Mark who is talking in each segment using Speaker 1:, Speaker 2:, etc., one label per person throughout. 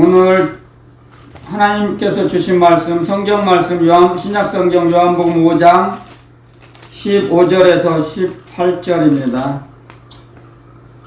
Speaker 1: 오늘 하나님께서 주신 말씀, 성경 말씀, 신약성경 요한복음 5장 15절에서 18절입니다.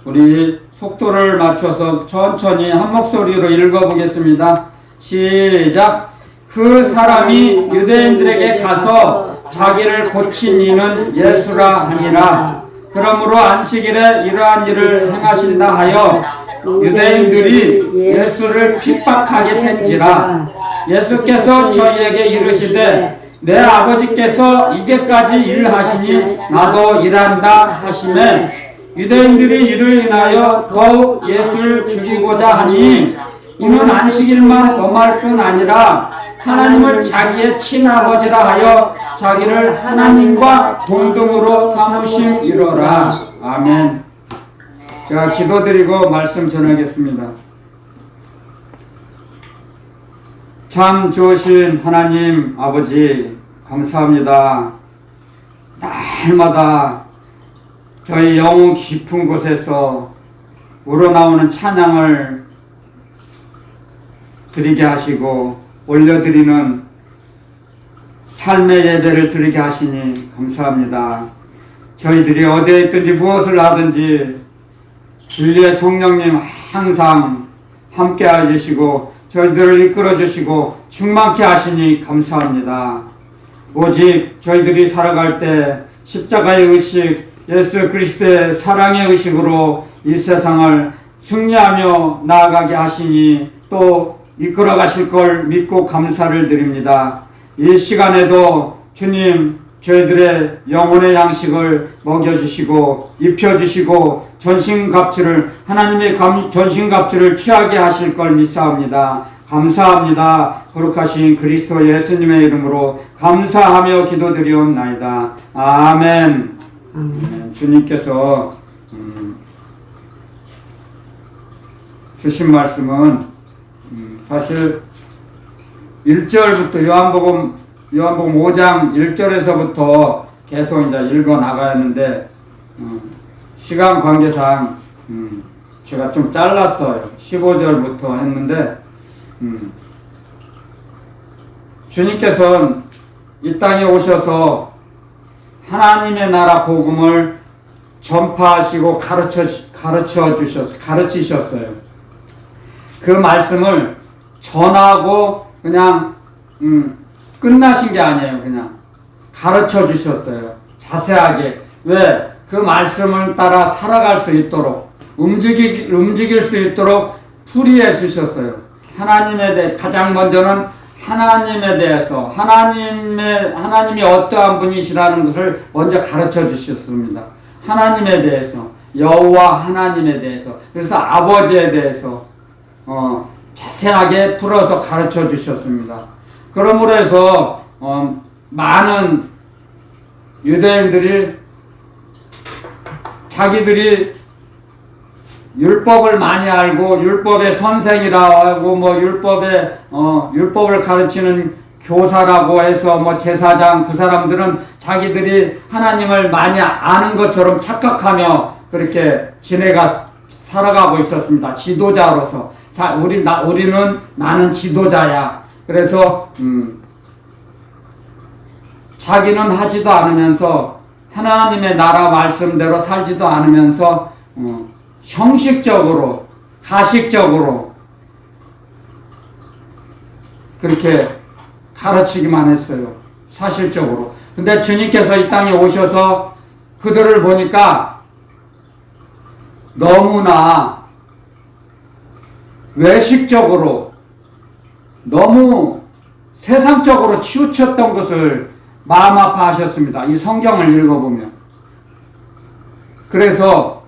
Speaker 1: 우리 속도를 맞춰서 천천히 한 목소리로 읽어보겠습니다. 시작! 그 사람이 유대인들에게 가서 자기를 고친 이는 예수라 하니라. 그러므로 안식일에 이러한 일을 행하신다 하여 유대인들이 예수를 핍박하게 된지라. 예수께서 저희에게 이르시되 내 아버지께서 이제까지 일하시니 나도 일한다 하시매 유대인들이 이를 인하여 더욱 예수를 죽이고자 하니 이는 안식일만 범할 뿐 아니라 하나님을 자기의 친아버지라 하여 자기를 하나님과 동등으로 삼으심이로라. 아멘. 제가 기도드리고 말씀 전하겠습니다. 참 좋으신 하나님 아버지 감사합니다. 날마다 저희 영혼 깊은 곳에서 우러나오는 찬양을 드리게 하시고 올려드리는 삶의 예배를 드리게 하시니 감사합니다. 저희들이 어디에 있든지 무엇을 하든지 진리의 성령님 항상 함께 해주시고 저희들을 이끌어 주시고 충만케 하시니 감사합니다. 오직 저희들이 살아갈 때 십자가의 의식, 예수 그리스도의 사랑의 의식으로 이 세상을 승리하며 나아가게 하시니 또 이끌어 가실 걸 믿고 감사를 드립니다. 이 시간에도 주님 저희들의 영혼의 양식을 먹여주시고 입혀주시고 전신갑주를 하나님의 전신갑주를 취하게 하실 걸 믿사옵니다. 감사합니다. 거룩하신 그리스도 예수님의 이름으로 감사하며 기도드리옵나이다. 아멘. 주님께서 주신 말씀은 사실 1절부터 요한복음 5장 1절에서부터 계속 이제 읽어 나가야 하는데 시간 관계상 제가 좀 잘랐어요. 15절부터 했는데 주님께서는 이 땅에 오셔서 하나님의 나라 복음을 전파하시고 가르치셨어요. 그 말씀을 전하고 그냥 끝나신 게 아니에요. 그냥 가르쳐 주셨어요. 자세하게. 왜? 그 말씀을 따라 살아갈 수 있도록 움직일 수 있도록 풀이해 주셨어요. 하나님에 대해 가장 먼저는 하나님에 대해서 하나님이 어떠한 분이시라는 것을 먼저 가르쳐 주셨습니다. 하나님에 대해서 여호와 하나님에 대해서 그래서 아버지에 대해서 자세하게 풀어서 가르쳐 주셨습니다. 그러므로 해서 많은 유대인들이 자기들이 율법을 많이 알고 율법의 선생이라고 하고 율법을 가르치는 교사라고 해서 제사장 그 사람들은 자기들이 하나님을 많이 아는 것처럼 착각하며 그렇게 살아가고 있었습니다. 지도자로서. 자, 우리는 나는 지도자야. 그래서 자기는 하지도 않으면서 하나님의 나라 말씀대로 살지도 않으면서 형식적으로 가식적으로 그렇게 가르치기만 했어요. 사실적으로. 근데 주님께서 이 땅에 오셔서 그들을 보니까 너무나 외식적으로 너무 세상적으로 치우쳤던 것을 마음 아파하셨습니다. 이 성경을 읽어보면. 그래서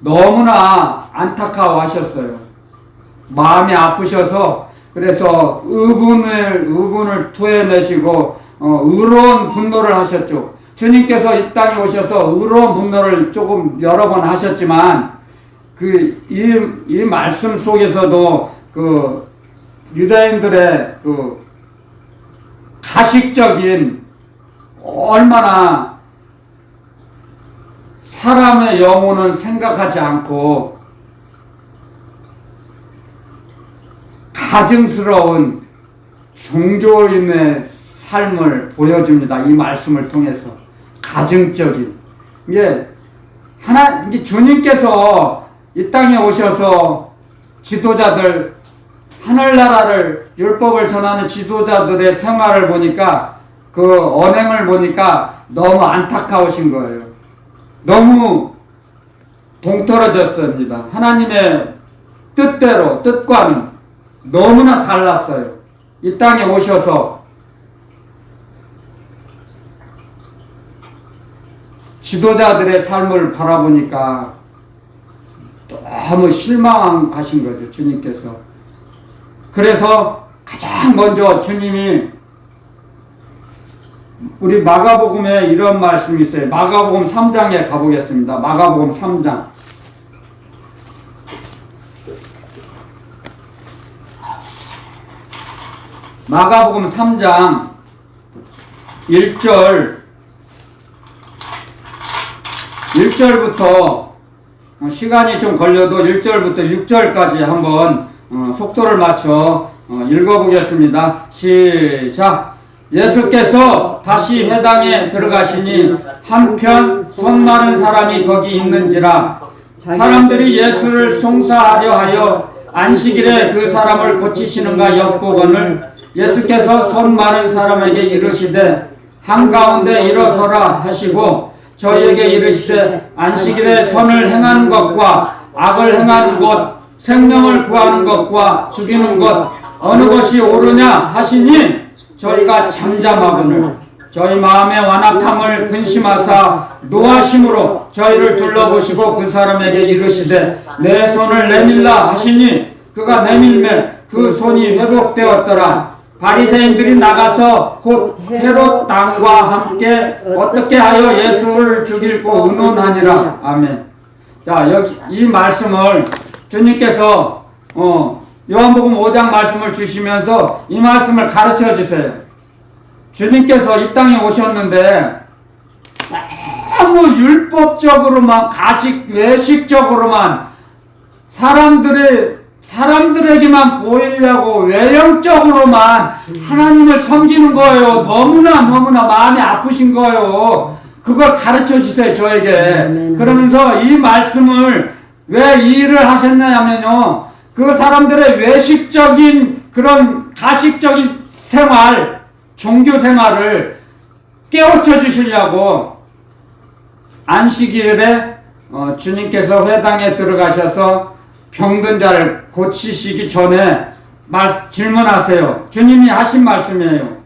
Speaker 1: 너무나 안타까워하셨어요. 마음이 아프셔서 그래서 의분을 토해내시고 의로운 분노를 하셨죠. 주님께서 이 땅에 오셔서 의로운 분노를 조금 여러 번 하셨지만 이 말씀 속에서도 유대인들의 가식적인 얼마나 사람의 영혼은 생각하지 않고 가증스러운 종교인의 삶을 보여줍니다. 이 말씀을 통해서. 가증적인. 이게 이게 주님께서 이 땅에 오셔서 지도자들, 하늘나라를, 율법을 전하는 지도자들의 생활을 보니까, 그 언행을 보니까 너무 안타까우신 거예요. 너무 동떨어졌습니다. 하나님의 뜻과는 너무나 달랐어요. 이 땅에 오셔서 지도자들의 삶을 바라보니까 너무 실망하신 거죠, 주님께서. 그래서 가장 먼저 주님이 우리 마가복음에 이런 말씀이 있어요. 마가복음 3장에 가보겠습니다. 마가복음 3장. 마가복음 3장 1절부터 시간이 좀 걸려도 1절부터 6절까지 한번 속도를 맞춰 읽어보겠습니다. 시작. 예수께서 다시 회당에 들어가시니 한편 손 많은 사람이 거기 있는지라. 사람들이 예수를 송사하려 하여 안식일에 그 사람을 고치시는가 엿보거늘 예수께서 손 많은 사람에게 이르시되 한가운데 일어서라 하시고 저희에게 이르시되 안식일에 선을 행하는 것과 악을 행하는 것, 생명을 구하는 것과 죽이는 것 어느 것이 옳으냐 하시니 저희가 잠잠하거늘 저희 마음의 완악함을 근심하사 노하심으로 저희를 둘러보시고 그 사람에게 이르시되 내 손을 내밀라 하시니 그가 내밀매 그 손이 회복되었더라. 바리새인들이 나가서 곧 헤롯 왕과 함께 어떻게 하여 예수를 죽일고 의논하니라. 아멘. 자, 여기 이 말씀을 주님께서 요한복음 5장 말씀을 주시면서 이 말씀을 가르쳐 주세요. 주님께서 이 땅에 오셨는데 너무 율법적으로만 외식적으로만 사람들에게만 보이려고 외형적으로만 하나님을 섬기는 거예요. 너무나 마음이 아프신 거예요. 그걸 가르쳐 주세요, 저에게. 그러면서 이 말씀을 왜 이 일을 하셨냐면요. 그 사람들의 외식적인 그런 가식적인 생활, 종교 생활을 깨우쳐 주시려고 안식일에 주님께서 회당에 들어가셔서 병든 자를 고치시기 전에 질문하세요. 주님이 하신 말씀이에요.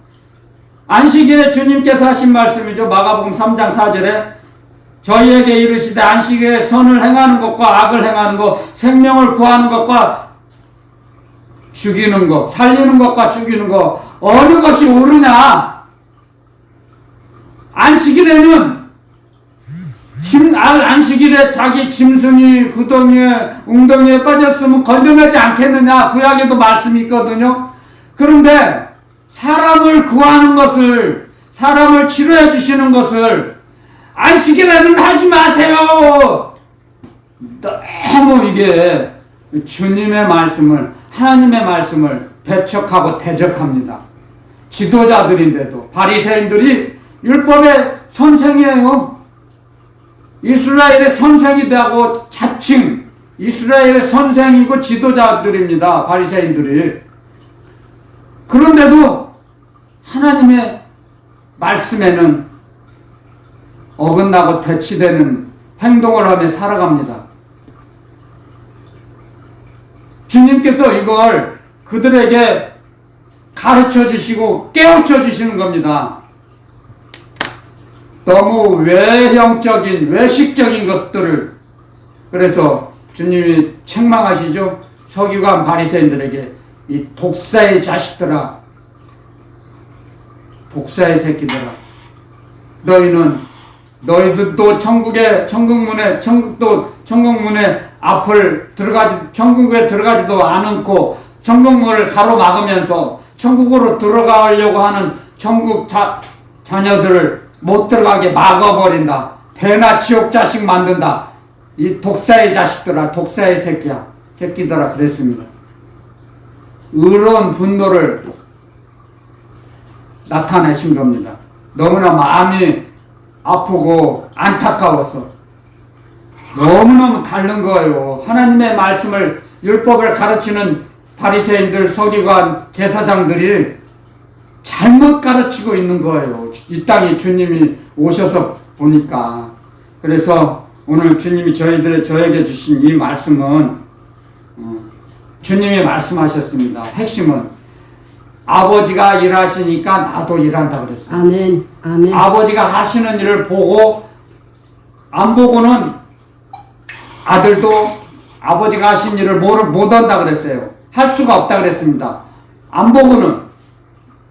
Speaker 1: 안식일에 주님께서 하신 말씀이죠. 마가복음 3장 4절에 저희에게 이르시되 안식일에 선을 행하는 것과 악을 행하는 것, 생명을 구하는 것과 죽이는 것, 살리는 것과 죽이는 것 어느 것이 옳으냐? 안식일에는 안식일에 자기 짐승이 구덩이에 웅덩이에 빠졌으면 건져내지 않겠느냐? 구약에도 말씀이 있거든요. 그런데 사람을 구하는 것을, 사람을 치료해 주시는 것을 안식일에는 하지 마세요. 너무 이게 주님의 말씀을, 하나님의 말씀을 배척하고 대적합니다. 지도자들인데도 바리새인들이 율법의 선생이에요. 이스라엘의 선생이 되고 자칭 이스라엘의 선생이고 지도자들입니다. 바리새인들이. 그런데도 하나님의 말씀에는 어긋나고 대치되는 행동을 하며 살아갑니다. 주님께서 이걸 그들에게 가르쳐 주시고 깨우쳐 주시는 겁니다. 너무 외형적인, 외식적인 것들을. 그래서 주님이 책망하시죠. 서기관 바리새인들에게 이 독사의 자식들아, 독사의 새끼들아, 너희들도 천국문에 앞을 천국에 들어가지도 않고 천국문을 가로막으면서 천국으로 들어가려고 하는 천국 자녀들을 못 들어가게 막아버린다. 대나 지옥 자식 만든다. 이 독사의 자식들아, 독사의 새끼들아 그랬습니다. 의로운 분노를 나타내신 겁니다. 너무나 마음이 아프고 안타까워서 너무너무 다른 거예요. 하나님의 말씀을 율법을 가르치는 바리새인들, 서기관, 제사장들이 잘못 가르치고 있는 거예요. 이 땅에 주님이 오셔서 보니까. 그래서 오늘 주님이 저에게 주신 이 말씀은 주님이 말씀하셨습니다. 핵심은 아버지가 일하시니까 나도 일한다 그랬어요.
Speaker 2: 아멘. 아멘.
Speaker 1: 아버지가 하시는 일을 보고 안 보고는 아들도 아버지가 하신 일을 못 한다 그랬어요. 할 수가 없다 그랬습니다. 안 보고는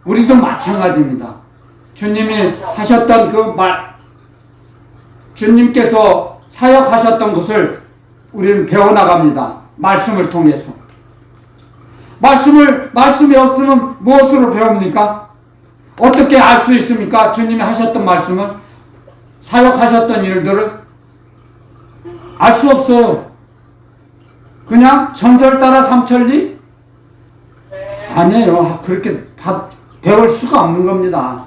Speaker 1: 우리도 마찬가지입니다. 주님이 하셨던 그 말, 주님께서 사역하셨던 것을 우리는 배워나갑니다. 말씀을 통해서. 말씀이 없으면 무엇으로 배웁니까? 어떻게 알 수 있습니까? 주님이 하셨던 말씀은, 사역하셨던 일들을 알 수 없어요. 그냥 전설 따라 삼천리? 아니에요. 그렇게 배울 수가 없는 겁니다.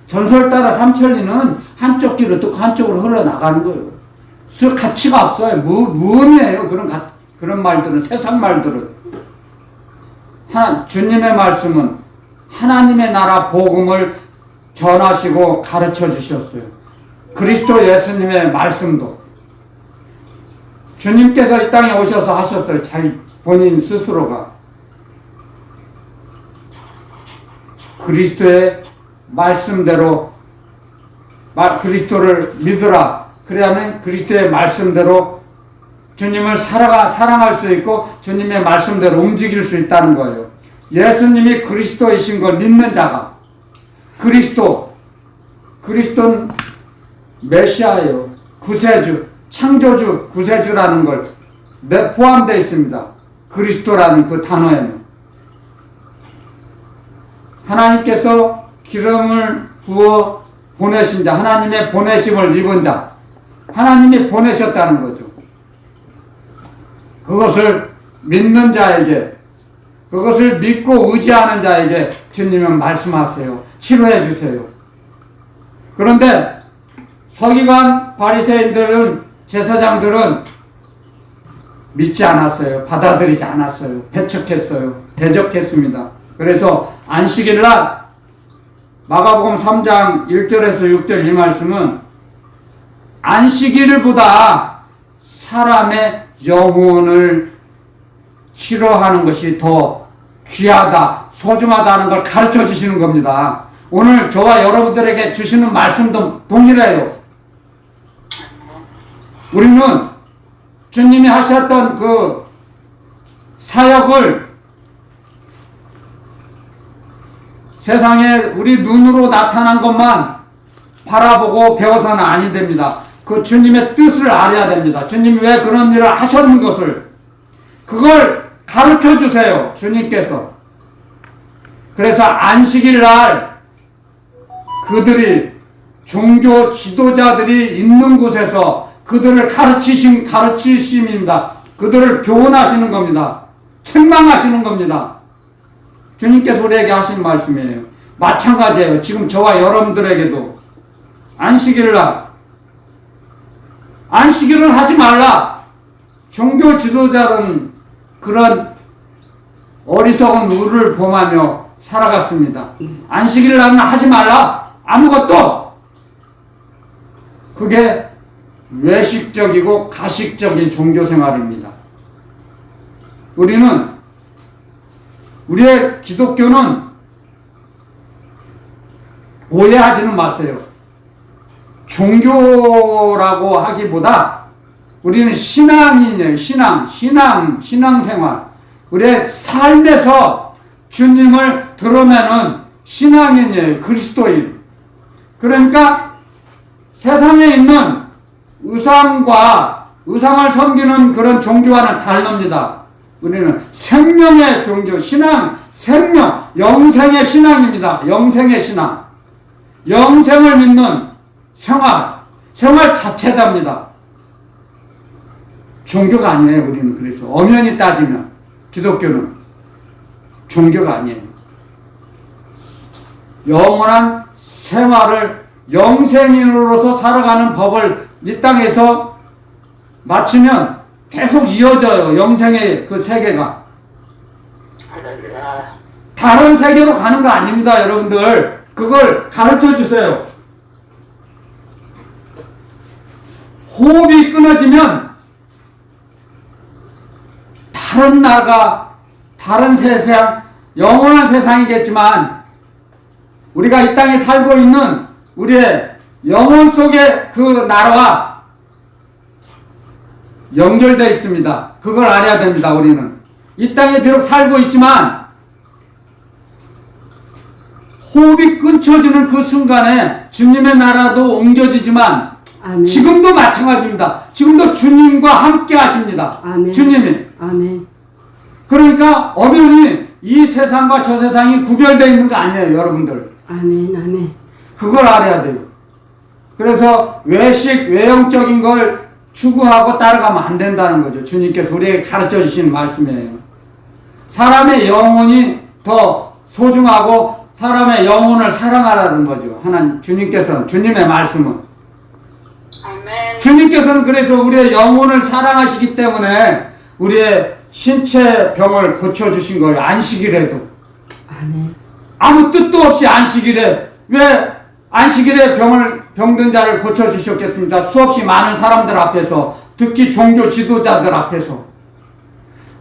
Speaker 1: 전설 따라 삼천리는 한쪽 길을 또 한쪽으로 흘러나가는 거예요. 가치가 없어요. 무의미해요. 그런 말들은, 세상 말들은. 주님의 말씀은 하나님의 나라 복음을 전하시고 가르쳐 주셨어요. 그리스도 예수님의 말씀도 주님께서 이 땅에 오셔서 하셨어요. 본인 스스로가 그리스도의 말씀대로 그리스도를 믿으라. 그래야만 그리스도의 말씀대로 주님을 사랑할 수 있고 주님의 말씀대로 움직일 수 있다는 거예요. 예수님이 그리스도이신 걸 믿는 자가, 그리스도는 메시아예요. 구세주, 창조주, 구세주라는 걸 포함되어 있습니다. 그리스도라는 그 단어에는. 하나님께서 기름을 부어 보내신 자, 하나님의 보내심을 입은 자, 하나님이 보내셨다는 거죠. 그것을 믿는 자에게, 그것을 믿고 의지하는 자에게 주님은 말씀하세요. 치료해 주세요. 그런데 서기관, 바리새인들은, 제사장들은 믿지 않았어요. 받아들이지 않았어요. 배척했어요. 대적했습니다. 그래서 안식일 날 마가복음 3장 1절에서 6절 이 말씀은 안식일보다 사람의 영혼을 치료하는 것이 더 귀하다, 소중하다는 걸 가르쳐 주시는 겁니다. 오늘 저와 여러분들에게 주시는 말씀도 동일해요. 우리는 주님이 하셨던 그 사역을 세상에 우리 눈으로 나타난 것만 바라보고 배워서는 아니 됩니다. 그 주님의 뜻을 알아야 됩니다. 주님이 왜 그런 일을 하셨는 것을, 그걸 가르쳐 주세요. 주님께서. 그래서 안식일 날 그들이, 종교 지도자들이 있는 곳에서 그들을 가르치심입니다. 그들을 교훈하시는 겁니다. 책망하시는 겁니다. 주님께서 우리에게 하신 말씀이에요. 마찬가지예요. 지금 저와 여러분들에게도 안식일 날, 안식일은 하지 말라. 종교 지도자는 그런 어리석은 우를 범하며 살아갔습니다. 안식일 날은 하지 말라. 아무것도. 그게 외식적이고 가식적인 종교생활입니다. 우리의 기독교는 오해하지는 마세요. 종교라고 하기보다 우리는 신앙인이에요. 신앙생활. 우리의 삶에서 주님을 드러내는 신앙인이에요. 그리스도인. 그러니까 세상에 있는 의상을 섬기는 그런 종교와는 다릅니다. 우리는 생명의 종교, 생명, 영생의 신앙입니다. 영생의 신앙. 영생을 믿는 생활 자체답니다. 종교가 아니에요, 우리는. 그래서 엄연히 따지면 기독교는 종교가 아니에요. 영원한 생활을 영생인으로서 살아가는 법을 이 땅에서 마치면 계속 이어져요. 영생의 그 세계가.
Speaker 2: 할렐루야.
Speaker 1: 다른 세계로 가는 거 아닙니다, 여러분들. 그걸 가르쳐 주세요. 호흡이 끊어지면 다른 나라가, 다른 세상, 영원한 세상이겠지만 우리가 이 땅에 살고 있는 우리의 영혼 속의 그 나라와 연결되어 있습니다. 그걸 알아야 됩니다. 우리는 이 땅에 비록 살고 있지만 호흡이 끊쳐지는 그 순간에 주님의 나라도 옮겨지지만
Speaker 3: 아멘.
Speaker 1: 지금도 마찬가지입니다. 지금도 주님과 함께 하십니다.
Speaker 3: 아멘.
Speaker 1: 주님이.
Speaker 3: 아멘.
Speaker 1: 그러니까 엄연히 이 세상과 저 세상이 구별되어 있는 거 아니에요, 여러분들.
Speaker 3: 아멘. 아멘.
Speaker 1: 그걸 알아야 돼요. 그래서 외형적인 걸 추구하고 따라가면 안 된다는 거죠. 주님께서 우리에게 가르쳐 주시는 말씀이에요. 사람의 영혼이 더 소중하고 사람의 영혼을 사랑하라는 거죠. 하나님, 주님께서는, 주님의 말씀은.
Speaker 2: 아멘.
Speaker 1: 주님께서는 그래서 우리의 영혼을 사랑하시기 때문에 우리의 신체 병을 고쳐주신 거예요. 안식일에도.
Speaker 3: 아멘.
Speaker 1: 아무 뜻도 없이 안식일에, 왜 안식일에 병든 자를 고쳐주셨겠습니까? 수없이 많은 사람들 앞에서, 특히 종교 지도자들 앞에서.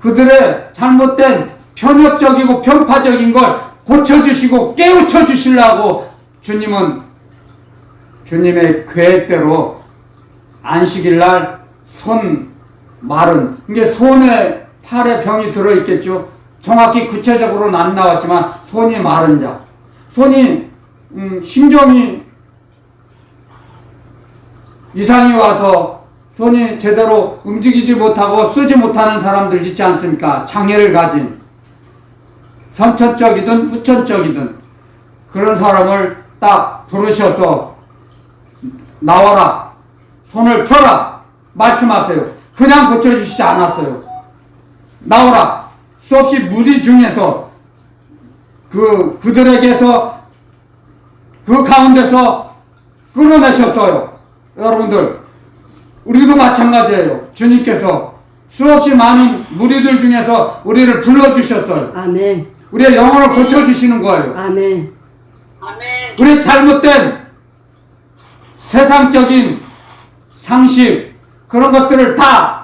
Speaker 1: 그들의 잘못된 편협적이고 편파적인 걸 고쳐주시고 깨우쳐 주시려고 주님은 주님의 계획대로 안식일날 손 마른, 이게 손에 팔에 병이 들어있겠죠. 정확히 구체적으로는 안 나왔지만 손이 마른 자, 손이 신경이 이상이 와서 손이 제대로 움직이지 못하고 쓰지 못하는 사람들 있지 않습니까? 장애를 가진, 선천적이든 후천적이든 그런 사람을 딱 부르셔서 나와라, 손을 펴라 말씀하세요. 그냥 고쳐주시지 않았어요. 나오라. 수없이 무리 중에서 그들에게서 그 가운데서 끌어내셨어요. 여러분들, 우리도 마찬가지예요. 주님께서 수없이 많은 무리들 중에서 우리를 불러주셨어요.
Speaker 3: 아멘.
Speaker 1: 우리의 영혼을 고쳐주시는 거예요.
Speaker 3: 아멘.
Speaker 2: 아멘.
Speaker 1: 우리의 잘못된 세상적인 상식, 그런 것들을 다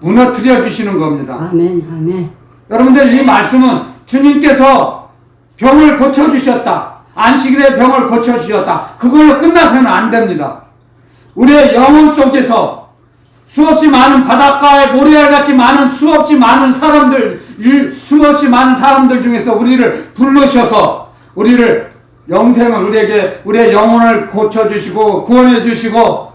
Speaker 1: 무너뜨려 주시는 겁니다.
Speaker 3: 아멘. 아멘.
Speaker 1: 여러분들, 이 말씀은 주님께서 병을 고쳐주셨다, 안식일에 병을 고쳐주셨다, 그걸로 끝나서는 안 됩니다. 우리의 영혼 속에서 수없이 많은 바닷가의 모래알같이 많은 수없이 많은 사람들 중에서 우리를 불러셔서 우리를 영생을, 우리에게 우리의 영혼을 고쳐주시고 구원해주시고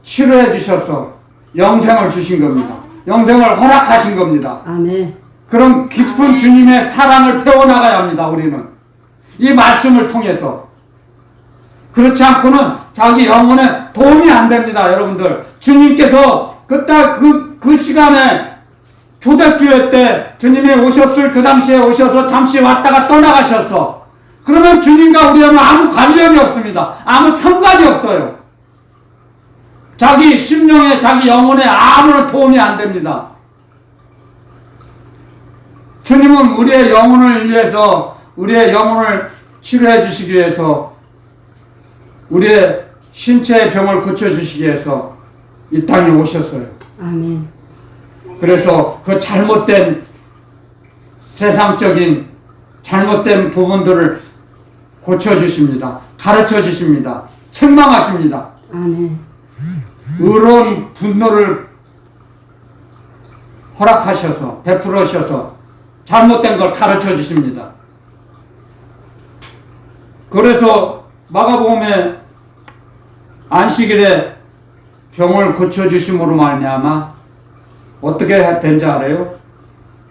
Speaker 1: 치료해주셔서 영생을 주신 겁니다. 영생을 허락하신 겁니다.
Speaker 3: 아멘.
Speaker 1: 그런 깊은 주님의 사랑을 배워나가야 합니다. 우리는 이 말씀을 통해서. 그렇지 않고는 자기 영혼에 도움이 안 됩니다. 여러분들, 주님께서 그 시간에 초대교회 때 주님이 오셨을 그 당시에 오셔서 잠시 왔다가 떠나가셨어. 그러면 주님과 우리는 아무 관련이 없습니다. 아무 상관이 없어요. 자기 심령에, 자기 영혼에 아무런 도움이 안 됩니다. 주님은 우리의 영혼을 위해서, 우리의 영혼을 치료해 주시기 위해서, 우리의 신체의 병을 고쳐주시기 위해서 이 땅에 오셨어요.
Speaker 3: 아멘.
Speaker 1: 그래서 그 잘못된 세상적인 잘못된 부분들을 고쳐주십니다. 가르쳐주십니다. 책망하십니다.
Speaker 3: 아멘.
Speaker 1: 의로운 분노를 허락하셔서, 베풀으셔서 잘못된 걸 가르쳐 주십니다. 그래서 마가복음에 안식일에 병을 고쳐주심으로 말미암아 어떻게 된지 알아요?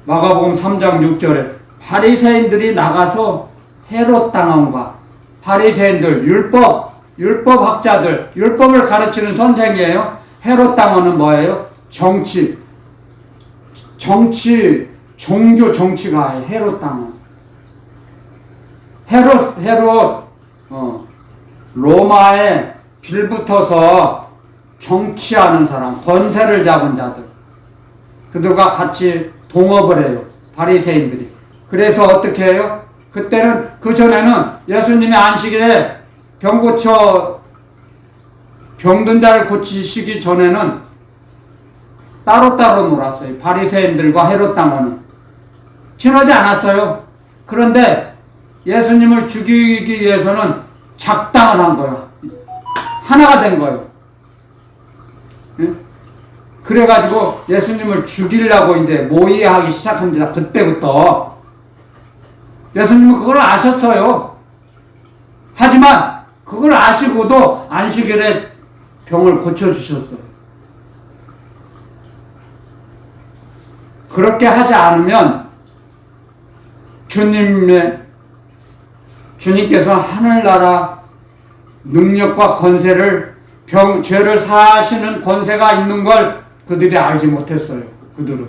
Speaker 1: 마가복음 3장 6절에 바리새인들이 나가서 헤롯 당왕과 바리새인들, 율법학자들, 율법을 가르치는 선생이에요. 헤롯 당원은 뭐예요? 정치 종교 정치가 헤롯 땅은. 헤롯 로마에 빌붙어서 정치하는 사람, 권세를 잡은 자들, 그들과 같이 동업을 해요. 바리새인들이. 그래서 어떻게 해요? 그때는, 그전에는 예수님의 안식일에 병든 자를 고치시기 전에는 따로따로 놀았어요. 바리새인들과 헤롯 당원은 친하지 않았어요. 그런데 예수님을 죽이기 위해서는 작당을 한 거예요. 하나가 된 거예요. 네? 그래가지고 예수님을 죽이려고 이제 모의하기 시작합니다. 그때부터. 예수님은 그걸 아셨어요. 하지만 그걸 아시고도 안식일에 병을 고쳐주셨어요. 그렇게 하지 않으면 주님께서 하늘나라 능력과 권세를 죄를 사하시는 권세가 있는 걸 그들이 알지 못했어요. 그들은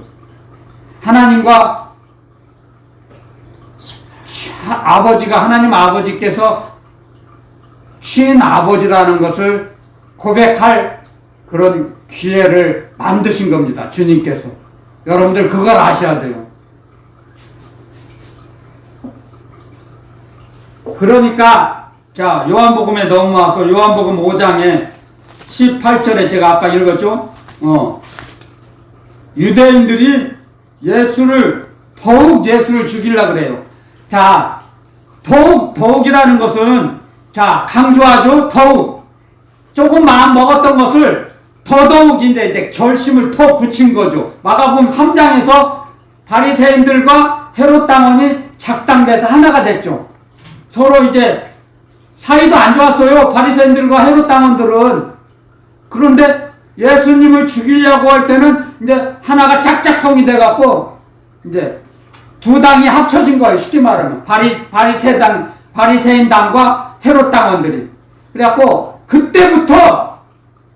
Speaker 1: 하나님과 하나님 아버지께서 신아버지라는 것을 고백할 그런 기회를 만드신 겁니다. 주님께서. 여러분들 그걸 아셔야 돼요. 그러니까 자, 요한복음에 넘어와서 요한복음 5장에 18절에 제가 아까 읽었죠? 유대인들이 더욱 예수를 죽이려고 그래요. 자, 더욱이라는 것은, 자, 강조하죠? 더욱. 조금 마음 먹었던 것을 더더욱 이제 결심을 더 굳힌 거죠. 마가복음 3장에서 바리새인들과 헤롯 당원이 작당돼서 하나가 됐죠. 서로 이제 사이도 안 좋았어요. 바리새인들과 헤롯 당원들은. 그런데 예수님을 죽이려고 할 때는 이제 하나가 짝짝성이 돼갖고 이제 두 당이 합쳐진 거예요. 쉽게 말하면 바리새인 당과 헤롯 당원들이. 그래갖고 그때부터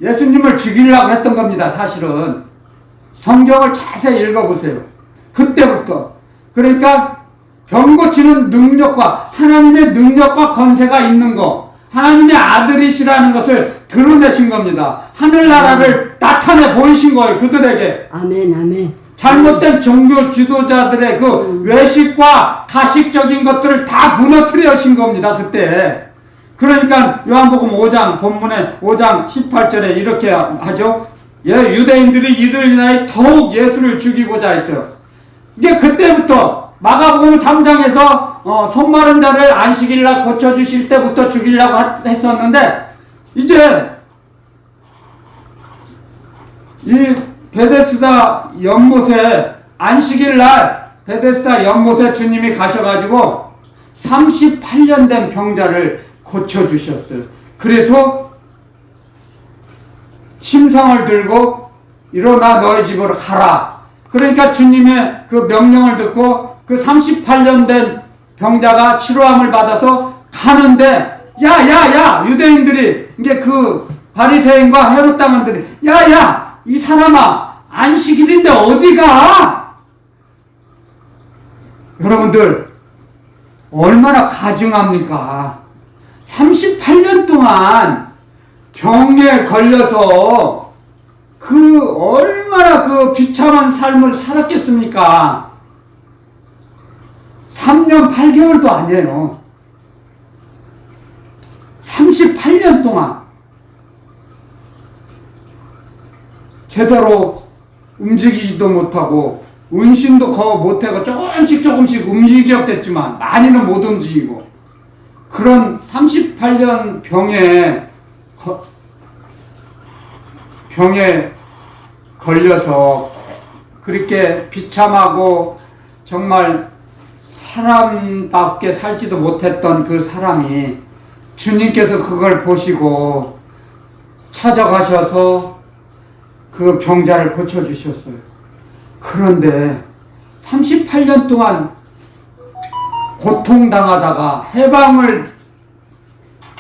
Speaker 1: 예수님을 죽이려고 했던 겁니다. 사실은 성경을 자세히 읽어보세요. 그때부터. 그러니까 병 고치는 능력과 하나님의 능력과 권세가 있는 거, 하나님의 아들이시라는 것을 드러내신 겁니다. 하늘나라를 나타내 보이신 거예요. 그들에게.
Speaker 3: 아멘, 아멘.
Speaker 1: 잘못된 종교 지도자들의 그 외식과 가식적인 것들을 다 무너뜨리신 겁니다. 그때. 그러니까 요한복음 5장 본문에 5장 18절에 이렇게 하죠. 유대인들이 이를 인하여 더욱 예수를 죽이고자 했어요. 이게 그때부터 마가복음 3장에서 손 마른 자를 안식일날 고쳐주실 때부터 죽이려고 했었는데, 이제 이 베데스다 연못에 안식일날 베데스다 연못에 주님이 가셔가지고 38년 된 병자를 고쳐주셨어요. 그래서 침상을 들고 일어나 너희 집으로 가라. 그러니까 주님의 그 명령을 듣고 그 38년 된 병자가 치료함을 받아서 가는데, 야 유대인들이, 이게 그 바리새인과 헤롯 당원들이, 야 이 사람아, 안식일인데 어디가? 여러분들 얼마나 가증합니까? 38년 동안 병에 걸려서 얼마나 그 비참한 삶을 살았겠습니까? 3년 8개월도 아니에요. 38년 동안 제대로 움직이지도 못하고 운신도 못하고 조금씩 움직였겠지만 많이는 못 움직이고, 그런 38년 병에 걸려서 그렇게 비참하고 정말 사람답게 살지도 못했던 그 사람이 주님께서 그걸 보시고 찾아가셔서 그 병자를 고쳐주셨어요. 그런데 38년 동안 고통당하다가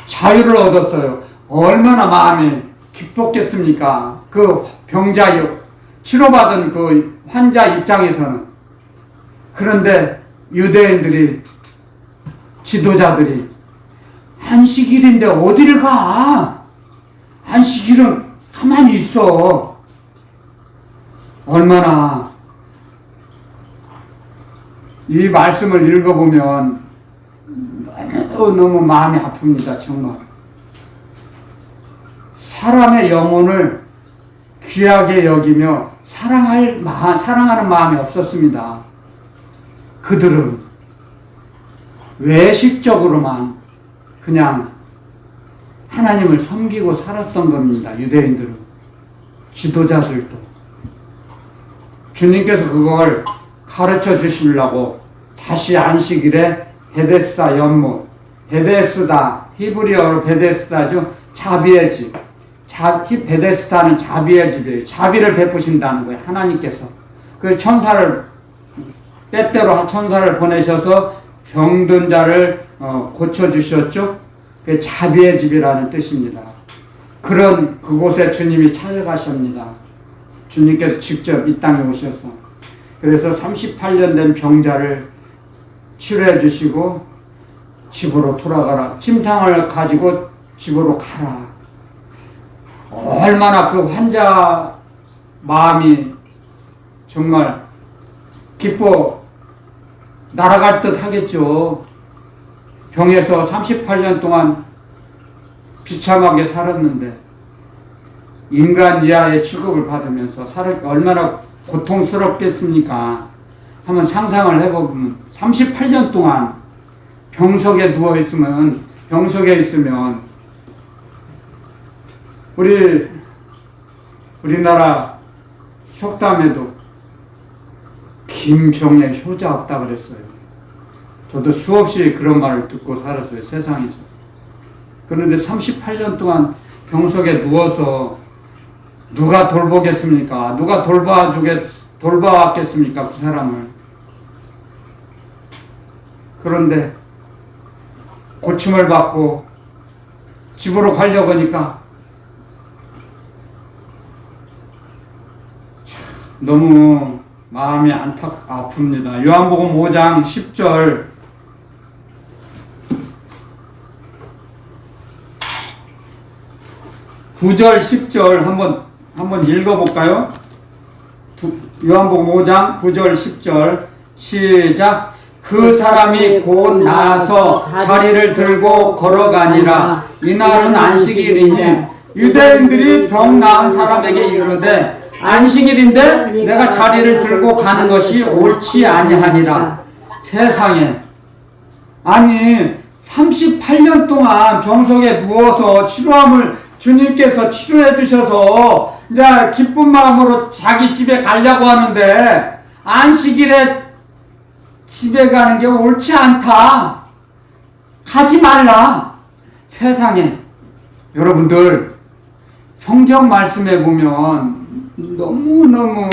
Speaker 1: 자유를 얻었어요. 얼마나 마음이 기뻤겠습니까? 그 병자요, 치료받은 그 환자 입장에서는. 그런데 유대인들이, 지도자들이 안식일인데 어디를 가? 안식일은 가만히 있어. 얼마나 이 말씀을 읽어보면 너무 마음이 아픕니다. 정말 사람의 영혼을 귀하게 여기며 사랑하는 마음이 없었습니다. 그들은 외식적으로만 그냥 하나님을 섬기고 살았던 겁니다. 유대인들은, 지도자들도. 주님께서 그걸 가르쳐 주시려고 다시 안식일에 베데스다 연못, 베데스다, 히브리어로 베데스다죠. 자비의 집. 베데스다는 자비의 집이에요. 자비를 베푸신다는 거예요. 하나님께서. 그 천사를, 때때로 천사를 보내셔서 병든 자를 고쳐주셨죠. 그 자비의 집이라는 뜻입니다. 그런 그곳에 주님이 찾아가십니다. 주님께서 직접 이 땅에 오셔서. 그래서 38년 된 병자를 치료해 주시고 집으로 돌아가라. 침상을 가지고 집으로 가라. 얼마나 그 환자 마음이 정말 기뻐 날아갈 듯 하겠죠. 병에서 38년 동안 비참하게 살았는데 인간 이하의 취급을 받으면서 얼마나 고통스럽겠습니까? 한번 상상을 해보면 38년 동안 병석에 있으면 우리나라 속담에도 김병에 효자 없다 그랬어요. 저도 수없이 그런 말을 듣고 살았어요. 세상에서. 그런데 38년 동안 병석에 누워서 누가 돌보겠습니까? 누가 돌봐왔겠습니까? 그 사람을. 그런데 고침을 받고 집으로 가려고 하니까 너무 마음이 아픕니다. 요한복음 5장 10절 (9절) 10절 한번 읽어볼까요? 요한복음 5장 9절 10절 시작. 그 사람이 곧 나아서 자리를 들고 걸어가니라. 이날은 안식일이니 유대인들이 병 나은 사람에게 이르되 안식일인데 내가 자리를 들고 가는 것이 옳지 아니하니라. 세상에, 아니 38년 동안 병석에 누워서 치료함을 주님께서 치료해 주셔서 이제 기쁜 마음으로 자기 집에 가려고 하는데 안식일에 집에 가는 게 옳지 않다. 가지 말라. 세상에, 여러분들 성경 말씀에 보면 너무너무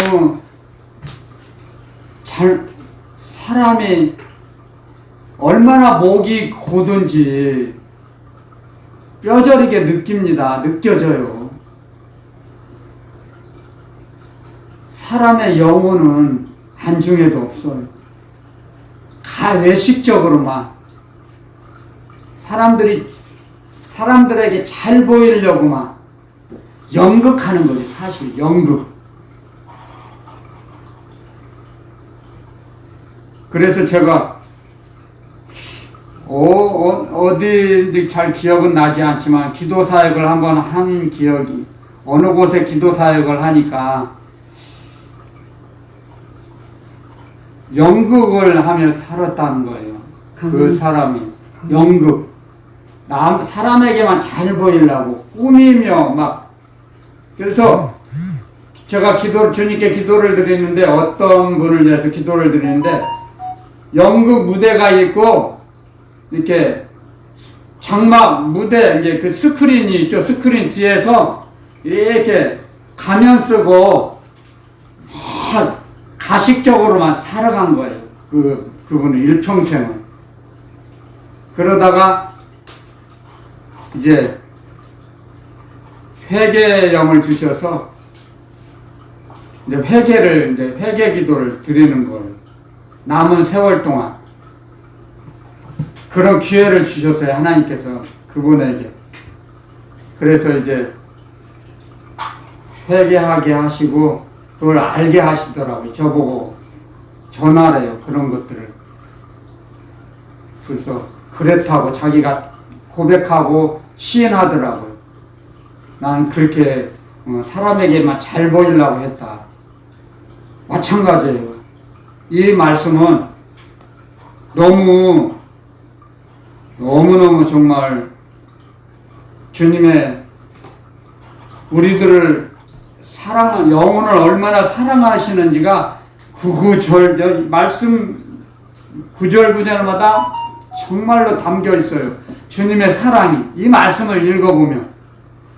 Speaker 1: 사람이 얼마나 목이 고든지 뼈저리게 느껴져요. 사람의 영혼은 안중에도 없어요. 외식적으로만 사람들에게 잘 보이려고만 연극하는 거죠. 사실 연극. 그래서 제가 어디인지 잘 기억은 나지 않지만 기도 사역을 한번 한 기억이, 어느 곳에 기도 사역을 하니까 연극을 하며 살았다는 거예요. 그 사람이 연극, 사람에게만 잘 보이려고 꾸미며 막. 그래서 제가 주님께 기도를 드리는데, 어떤 분을 위해서 기도를 드리는데, 연극 무대가 있고 이렇게 장막 무대, 이제 그 스크린이 있죠. 스크린 뒤에서 이렇게 가면 쓰고 막 가식적으로만 살아간 거예요. 그분은 일평생을. 그러다가 이제 회개의 영을 주셔서 이제 회개 기도를 드리는 거예요. 남은 세월 동안 그런 기회를 주셨어요. 하나님께서 그분에게. 그래서 이제 회개하게 하시고 그걸 알게 하시더라고요. 저보고 전하래요. 그런 것들을. 그래서 그랬다고 자기가 고백하고 시인하더라고요. 나는 그렇게 사람에게만 잘 보이려고 했다. 마찬가지예요. 이 말씀은 너무너무 정말 주님의 우리들을 영혼을 얼마나 사랑하시는지가 말씀 구절마다 정말로 담겨 있어요. 주님의 사랑이 이 말씀을 읽어보면.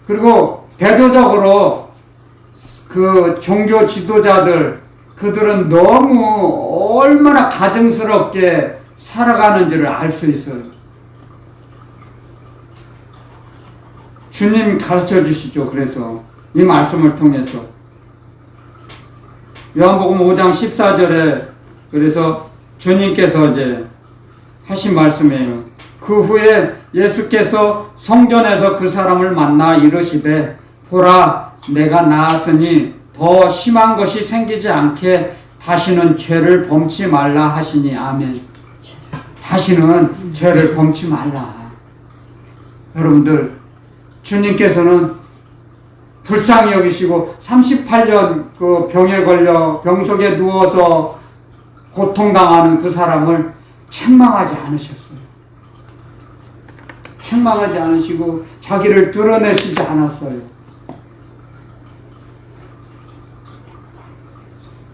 Speaker 1: 그리고 대조적으로 그 종교 지도자들 그들은 너무 얼마나 가증스럽게 살아가는지를 알 수 있어요. 주님 가르쳐 주시죠. 그래서 이 말씀을 통해서 요한복음 5장 14절에 그래서 주님께서 이제 하신 말씀이에요. 그 후에 예수께서 성전에서 그 사람을 만나 이르시되 보라 내가 나았으니 더 심한 것이 생기지 않게 다시는 죄를 범치 말라 하시니 아멘. 다시는 죄를 범치 말라. 여러분들 주님께서는 불쌍히 여기시고 38년 그 병에 걸려 병석에 누워서 고통당하는 그 사람을 책망하지 않으셨어요. 책망하지 않으시고 자기를 드러내시지 않았어요.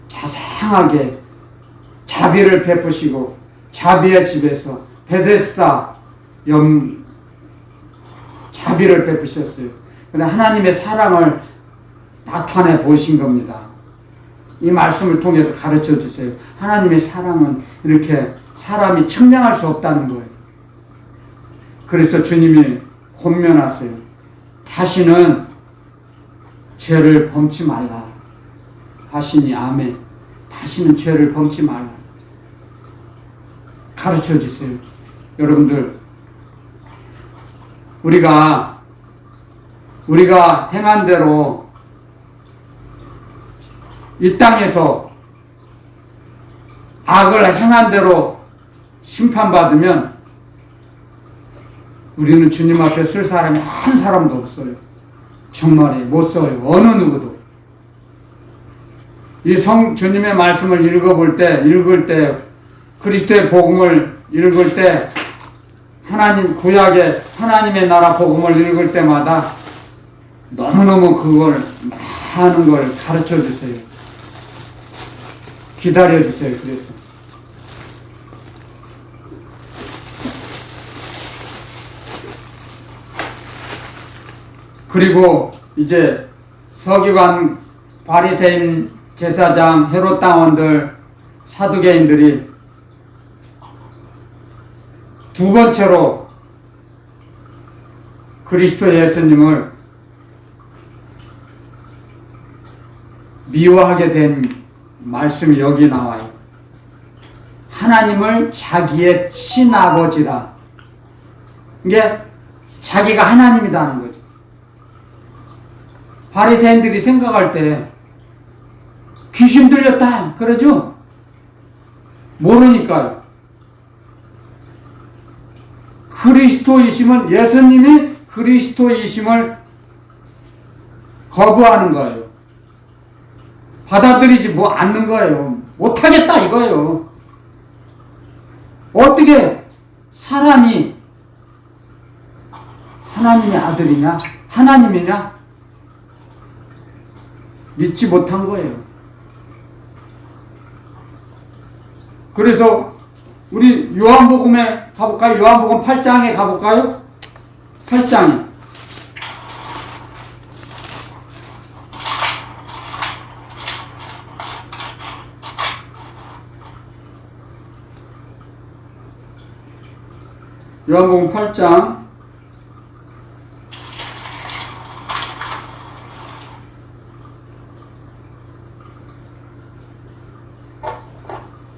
Speaker 1: 자상하게 자비를 베푸시고 자비의 집에서 베데스다 자비를 베푸셨어요. 근데 하나님의 사랑을 나타내 보신 겁니다. 이 말씀을 통해서 가르쳐 주세요. 하나님의 사랑은 이렇게 사람이 측량할 수 없다는 거예요. 그래서 주님이 권면하세요. 다시는 죄를 범치 말라 하시니 아멘. 다시는 죄를 범치 말라. 가르쳐 주세요. 여러분들 우리가 행한 대로 이 땅에서 악을 행한 대로 심판받으면 우리는 주님 앞에 쓸 사람이 한 사람도 없어요. 정말이 못 써요. 어느 누구도. 이 주님의 말씀을 읽을 때 그리스도의 복음을 읽을 때 하나님 구약의 하나님의 나라 복음을 읽을 때마다 너무너무 많은 걸 가르쳐 주세요. 기다려 주세요. 그래서 그리고 이제 서기관, 바리새인, 제사장, 헤롯 당원들, 사두개인들이 두 번째로 그리스도 예수님을 미워하게 된 말씀이 여기 나와요. 하나님을 자기의 친아버지라. 이게 자기가 하나님이라는 거죠. 바리새인들이 생각할 때 귀신 들렸다 그러죠? 모르니까요. 그리스도이심은 예수님이 그리스도이심을 거부하는 거예요. 받아들이지 않는 거예요. 못하겠다 이거예요. 어떻게 사람이 하나님의 아들이냐? 하나님이냐? 믿지 못한 거예요. 그래서 우리 요한복음에 가볼까요? 요한복음 8장에 가볼까요? 8장에 요한복음 8장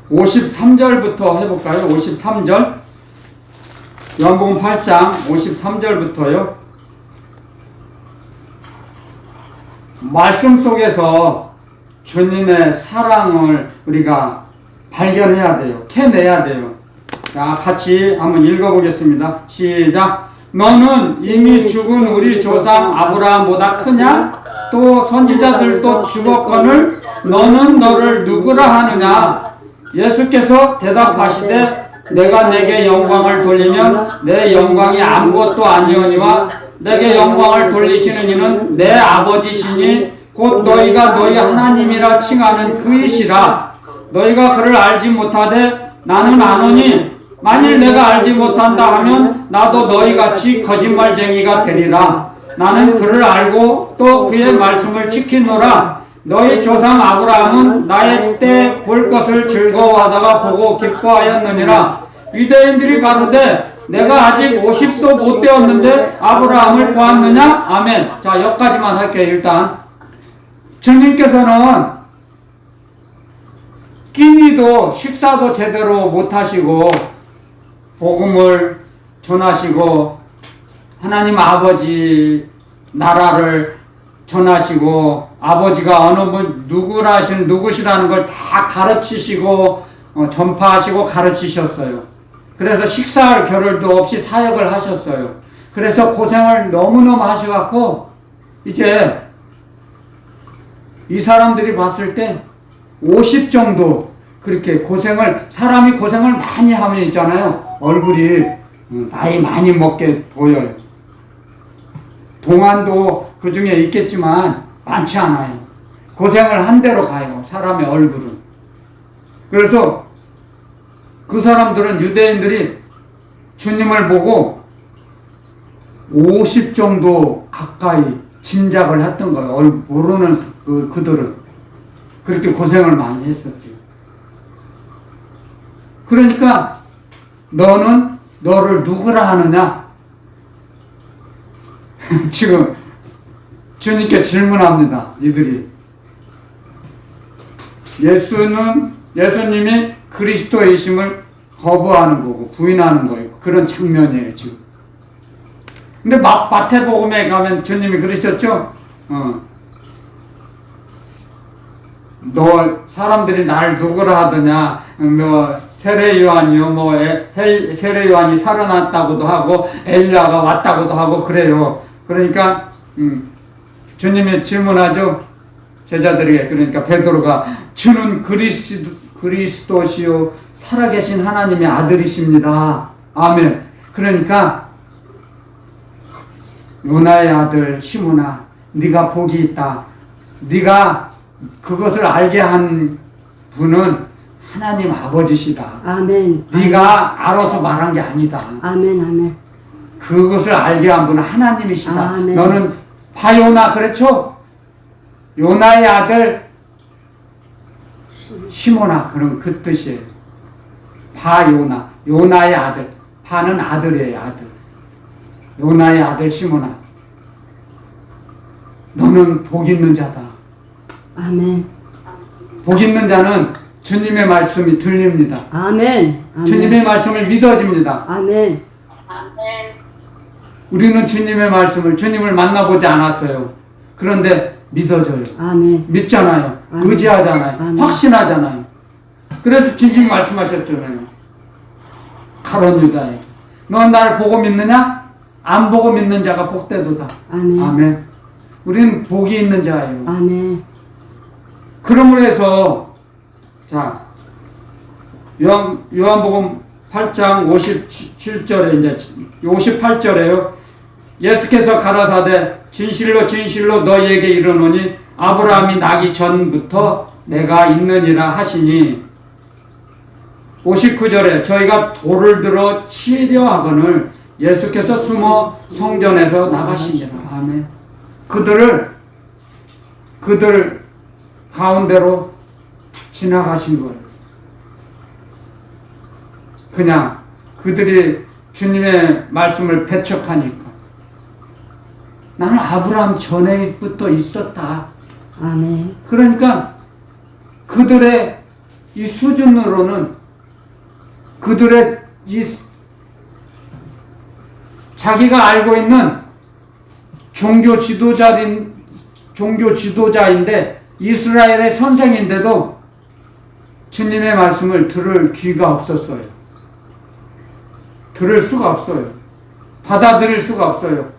Speaker 1: 5 53절부터 해볼까요? 53절. 요한복음 8장 53절부터요. 말씀 속에서 주님의 사랑을 우리가 발견해야 돼요. 캐내야 돼요. 자, 같이 한번 읽어보겠습니다. 시작. 너는 이미 죽은 우리 조상 아브라함보다 크냐? 또 선지자들도 죽었거늘 너는 너를 누구라 하느냐? 예수께서 대답하시되 내가 내게 영광을 돌리면 내 영광이 아무것도 아니오니와 내게 영광을 돌리시는 이는 내 아버지시니 곧 너희가 너희 하나님이라 칭하는 그이시라. 너희가 그를 알지 못하되 나는 아노니 만일 내가 알지 못한다 하면 나도 너희같이 거짓말쟁이가 되리라. 나는 그를 알고 또 그의 말씀을 지키노라. 너희 조상 아브라함은 나의 때 볼 것을 즐거워하다가 보고 기뻐하였느니라. 유대인들이 가로되 내가 아직 50도 못 되었는데 아브라함을 보았느냐? 아멘. 자, 여기까지만 할게요. 일단 주님께서는 끼니도 식사도 제대로 못하시고 복음을 전하시고 하나님 아버지 나라를 전하시고 아버지가 어느 분 누구시라는 걸 다 가르치시고 전파하시고 가르치셨어요. 그래서 식사할 겨를도 없이 사역을 하셨어요. 그래서 고생을 너무너무 하셔갖고 이제 이 사람들이 봤을 때 50 정도 그렇게 고생을, 사람이 고생을 많이 하면 있잖아요. 얼굴이 나이 많이 먹게 보여요. 동안도 그 중에 있겠지만 많지 않아요. 고생을 한 대로 가요. 사람의 얼굴은. 그래서 그 사람들은, 유대인들이 주님을 보고 50 정도 가까이 짐작을 했던 거예요. 모르는 그들은. 그렇게 고생을 많이 했었어요. 그러니까 너는 너를 누구라 하느냐? 지금 주님께 질문합니다. 이들이. 예수님이 그리스도이심을 거부하는 거고 부인하는 거예요. 그런 장면이에요, 지금. 근데 마태복음에 가면 주님이 그러셨죠? 너 사람들이 날 누구라 하더냐? 세례 요한이요, 세례 요한이 살아났다고도 하고 엘리야가 왔다고도 하고 그래요. 그러니까 주님이 질문하죠. 제자들에게. 그러니까 베드로가 주는 그리스도시요 살아계신 하나님의 아들이십니다. 아멘. 그러니까 요나의 아들 시몬아, 네가 복이 있다. 네가 그것을 알게 한 분은 하나님 아버지시다.
Speaker 3: 아멘.
Speaker 1: 네가 알아서 말한 게 아니다.
Speaker 3: 아멘. 아멘.
Speaker 1: 그것을 알게 한 분은 하나님이시다.
Speaker 3: 아멘.
Speaker 1: 너는 바요나, 그렇죠? 요나의 아들 시몬아, 그런 그 뜻이에요. 바요나, 요나의 아들. 바는 아들이에요, 아들. 요나의 아들 시몬아, 너는 복 있는 자다.
Speaker 3: 아멘.
Speaker 1: 복 있는 자는 주님의 말씀이 들립니다.
Speaker 3: 아멘. 아멘.
Speaker 1: 주님의 말씀을 믿어집니다.
Speaker 3: 아멘.
Speaker 2: 아멘.
Speaker 1: 우리는 주님을 만나보지 않았어요. 그런데 믿어져요.
Speaker 3: 아멘.
Speaker 1: 믿잖아요.
Speaker 3: 아멘.
Speaker 1: 의지하잖아요.
Speaker 3: 아멘.
Speaker 1: 확신하잖아요. 그래서 주님 말씀하셨잖아요. 가룟 유다에게. 넌 나를 보고 믿느냐? 안 보고 믿는 자가 복되도다.
Speaker 3: 아멘.
Speaker 1: 아멘. 우리는 복이 있는 자예요.
Speaker 3: 아멘.
Speaker 1: 그러므로 해서 자, 요한복음 8장 57절에 이제 58절에요. 예수께서 가라사대 진실로 진실로 너희에게 이르노니 아브라함이 나기 전부터 내가 있느니라 하시니, 59절에 저희가 돌을 들어 치려 하거늘 예수께서 숨어 성전에서 나가시니라. 아멘. 그들 가운데로 지나가신 거예요. 그냥 그들이 주님의 말씀을 배척하니까. 나는 아브라함 전에부터 있었다.
Speaker 3: 아멘.
Speaker 1: 그러니까 그들의 이 수준으로는 그들의 자기가 알고 있는 종교 지도자인데 이스라엘의 선생인데도 주님의 말씀을 들을 귀가 없었어요. 들을 수가 없어요. 받아들일 수가 없어요.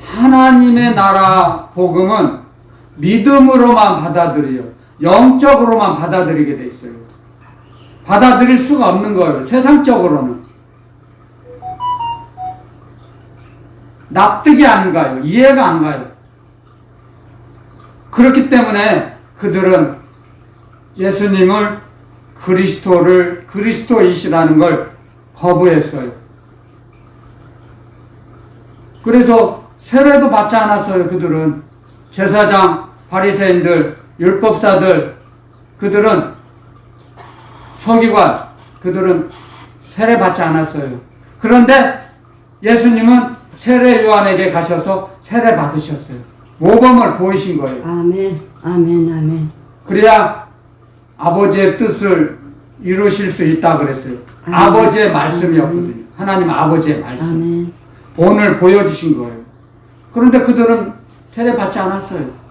Speaker 1: 하나님의 나라 복음은 믿음으로만 받아들여요. 영적으로만 받아들이게 돼 있어요. 받아들일 수가 없는 거예요. 세상적으로는. 납득이 안 가요. 이해가 안 가요. 그렇기 때문에 그들은 예수님을 그리스도이시라는 걸 거부했어요. 그래서 세례도 받지 않았어요. 그들은 제사장, 바리새인들, 율법사들, 그들은 서기관, 그들은 세례 받지 않았어요. 그런데 예수님은 세례 요한에게 가셔서 세례 받으셨어요. 모범을 보이신 거예요.
Speaker 3: 아멘. 아멘. 아멘.
Speaker 1: 그래야 아버지의 뜻을 이루실 수 있다 그랬어요.
Speaker 3: 아멘.
Speaker 1: 아버지의 말씀이었거든요. 하나님 아버지의 말씀.
Speaker 3: 아멘.
Speaker 1: 본을 보여주신 거예요. 그런데 그들은 세례 받지 않았어요.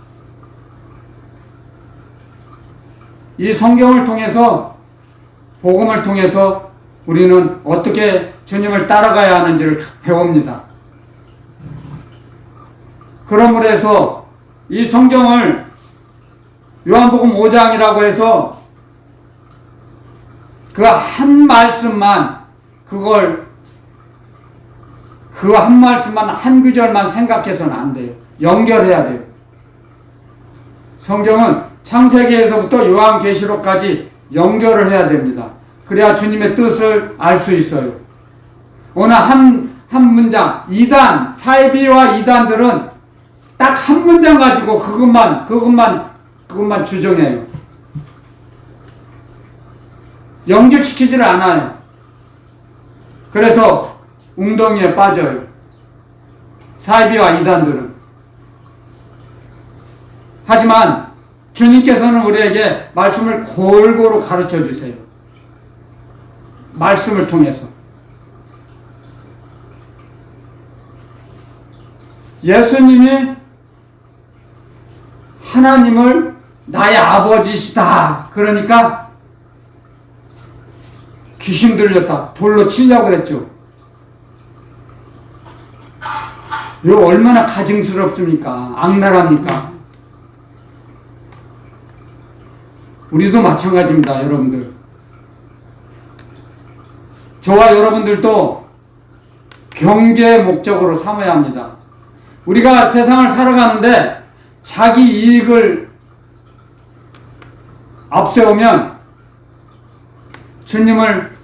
Speaker 1: 이 성경을 통해서, 복음을 통해서 우리는 어떻게 주님을 따라가야 하는지를 배웁니다. 그러므로 해서 이 성경을 요한복음 5장이라고 해서 그 한 말씀만, 그 한 말씀만, 한 구절만 생각해서는 안 돼요. 연결해야 돼요. 성경은 창세기에서부터 요한계시록까지 연결을 해야 됩니다. 그래야 주님의 뜻을 알 수 있어요. 어느 한 문장, 사이비와 이단들은 딱 한 문장 가지고 그것만 주장해요. 연결시키지를 않아요. 그래서 웅덩이에 빠져요. 사이비와 이단들은. 하지만 주님께서는 우리에게 말씀을 골고루 가르쳐 주세요. 말씀을 통해서. 예수님이 하나님을 나의 아버지시다. 그러니까 귀신 들렸다. 돌로 치려고 그랬죠. 이거 얼마나 가증스럽습니까? 악랄합니까? 우리도 마찬가지입니다, 여러분들. 저와 여러분들도 경계의 목적으로 삼아야 합니다. 우리가 세상을 살아가는데 자기 이익을 앞세우면 주님을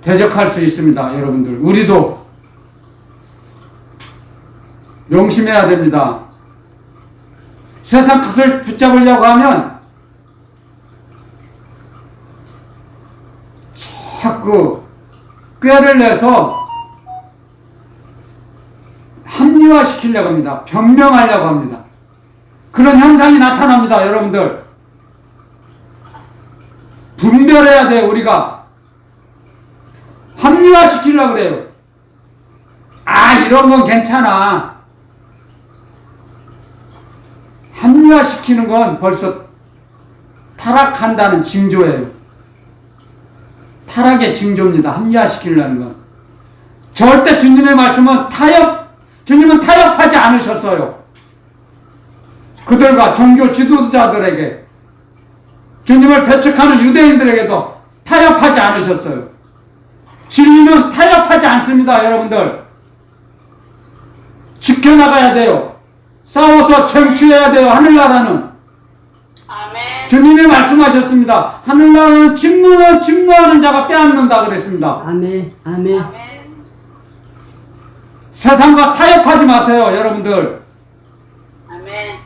Speaker 1: 대적할 수 있습니다, 여러분들. 우리도 명심해야 됩니다. 세상 것을 붙잡으려고 하면 자꾸 꾀를 내서 합리화시키려고 합니다. 변명하려고 합니다. 그런 현상이 나타납니다, 여러분들. 분별해야 돼요, 우리가. 합리화시키려고 그래요. 이런 건 괜찮아. 합리화시키는 건 벌써 타락한다는 징조예요. 타락의 징조입니다. 합리화시키려는 건. 절대 주님의 말씀은 주님은 타협하지 않으셨어요. 그들과 종교 지도자들에게, 주님을 배척하는 유대인들에게도 타협하지 않으셨어요. 진리는 타협하지 않습니다, 여러분들. 지켜나가야 돼요. 싸워서 쟁취해야 돼요, 하늘나라는.
Speaker 2: 아멘.
Speaker 1: 주님이 말씀하셨습니다. 하늘나라는 침노하는 자가 빼앗는다 그랬습니다.
Speaker 3: 아멘. 아멘.
Speaker 2: 아멘.
Speaker 1: 세상과 타협하지 마세요, 여러분들.
Speaker 2: 아멘.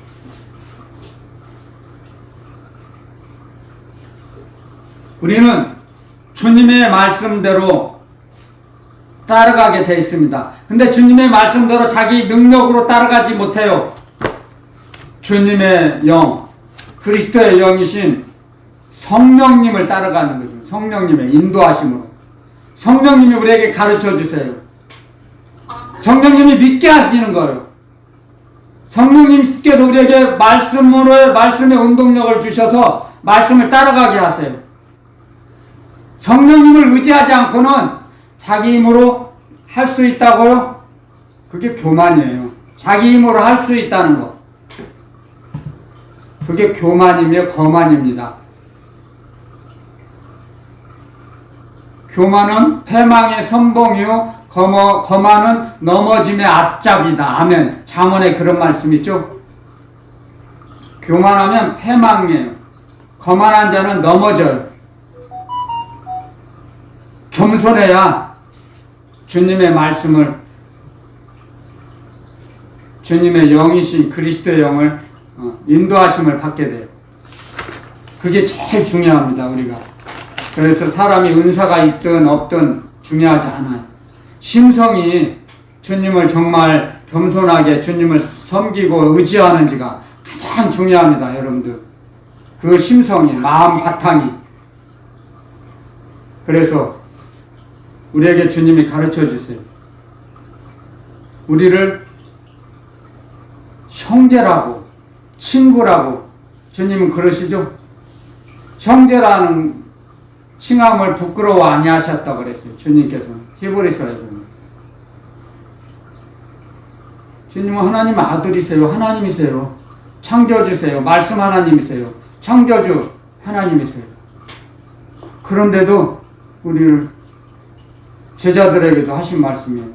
Speaker 1: 우리는 주님의 말씀대로 따라가게 돼 있습니다. 근데 주님의 말씀대로 자기 능력으로 따라가지 못해요. 주님의 영, 그리스도의 영이신 성령님을 따라가는 거죠. 성령님의 인도하심으로. 성령님이 우리에게 가르쳐 주세요. 성령님이 믿게 하시는 거예요. 성령님께서 우리에게 말씀의 운동력을 주셔서 말씀을 따라가게 하세요. 성령님을 의지하지 않고는 자기 힘으로 할 수 있다고요? 그게 교만이에요. 자기 힘으로 할 수 있다는 거. 그게 교만이며 거만입니다. 교만은 패망의 선봉이요 거만은 넘어짐의 앞잡이다. 아멘. 잠언에 그런 말씀 있죠? 교만하면 패망이에요. 거만한 자는 넘어져요. 겸손해야 주님의 말씀을, 주님의 영이신 그리스도의 영을 인도하심을 받게 돼요. 그게 제일 중요합니다. 우리가. 그래서 사람이 은사가 있든 없든 중요하지 않아요. 심성이 주님을 정말 겸손하게 주님을 섬기고 의지하는지가 가장 중요합니다. 여러분들. 그 심성이, 마음 바탕이. 그래서 우리에게 주님이 가르쳐 주세요. 우리를 형제라고, 친구라고, 주님은 그러시죠? 형제라는 칭함을 부끄러워 아니하셨다고 그랬어요. 주님께서는. 히브리서에 보면. 주님은 하나님 아들이세요. 하나님이세요. 창조주세요. 말씀 하나님이세요. 창조주 하나님이세요. 그런데도 우리를 제자들에게도 하신 말씀이에요.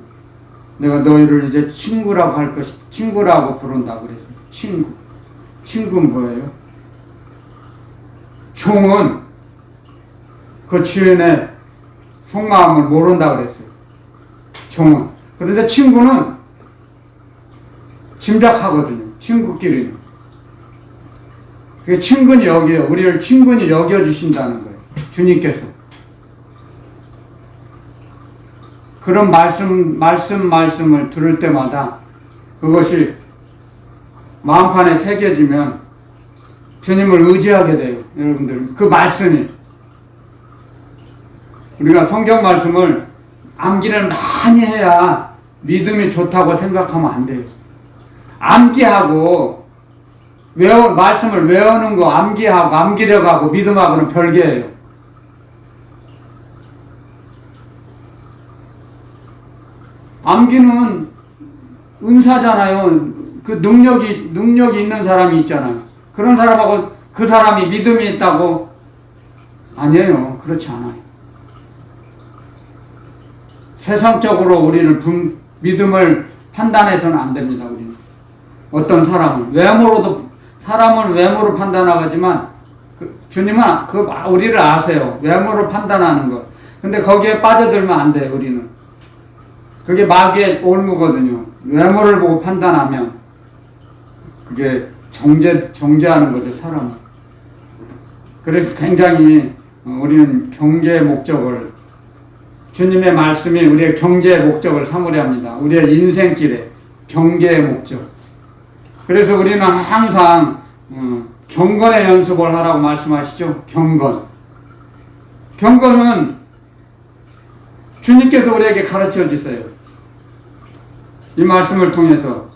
Speaker 1: 내가 너희를 이제 친구라고 할 것이, 친구라고 부른다고 그랬어요. 친구. 친구는 뭐예요? 종은 그 주인의 속마음을 모른다고 그랬어요. 종은. 그런데 친구는 짐작하거든요. 친구끼리는. 그게 친근히 여겨요. 우리를 친근히 여겨주신다는 거예요. 주님께서. 그런 말씀을 들을 때마다 그것이 마음판에 새겨지면 주님을 의지하게 돼요. 여러분들. 그 말씀이. 우리가 성경 말씀을 암기를 많이 해야 믿음이 좋다고 생각하면 안 돼요. 암기하고 말씀을 외우는 거 암기하고 암기력하고 믿음하고는 별개예요. 암기는 은사잖아요. 그 능력이 있는 사람이 있잖아요. 그런 사람하고 그 사람이 믿음이 있다고? 아니에요. 그렇지 않아요. 세상적으로 우리는 믿음을 판단해서는 안 됩니다. 우리는. 어떤 사람을 외모로 판단하지만 주님은 우리를 아세요. 외모로 판단하는 것. 근데 거기에 빠져들면 안 돼요. 우리는. 그게 마귀의 올무거든요. 외모를 보고 판단하면 그게 정죄하는 거죠. 사람을. 그래서 굉장히 우리는 경계의 목적을, 주님의 말씀이 우리의 경계의 목적을 삼으려 합니다. 우리의 인생길에 경계의 목적. 그래서 우리는 항상 경건의 연습을 하라고 말씀하시죠. 경건. 경건은 주님께서 우리에게 가르쳐 주세요. 이 말씀을 통해서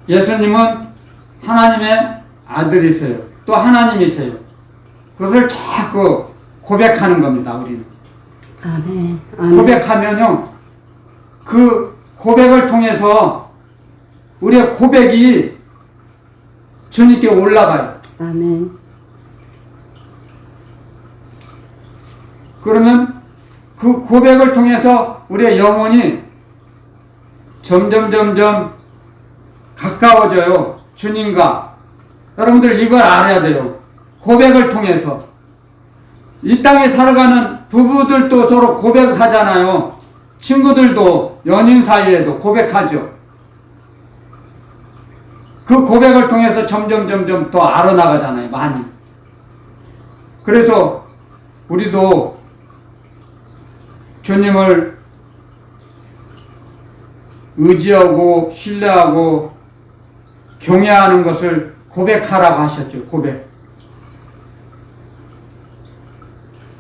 Speaker 1: 예수님은 하나님의 아들이세요. 또 하나님이세요. 그것을 자꾸 고백하는 겁니다. 우리는.
Speaker 3: 아멘. 아멘.
Speaker 1: 고백하면요, 그 고백을 통해서 우리의 고백이 주님께 올라가요.
Speaker 3: 아멘.
Speaker 1: 그러면 그 고백을 통해서 우리의 영혼이 점점 가까워져요. 주님과. 여러분들 이걸 알아야 돼요. 고백을 통해서. 이 땅에 살아가는 부부들도 서로 고백하잖아요. 친구들도 연인 사이에도 고백하죠. 그 고백을 통해서 점점 더 알아나가잖아요. 많이. 그래서 우리도 주님을 의지하고 신뢰하고 경외하는 것을 고백하라고 하셨죠. 고백.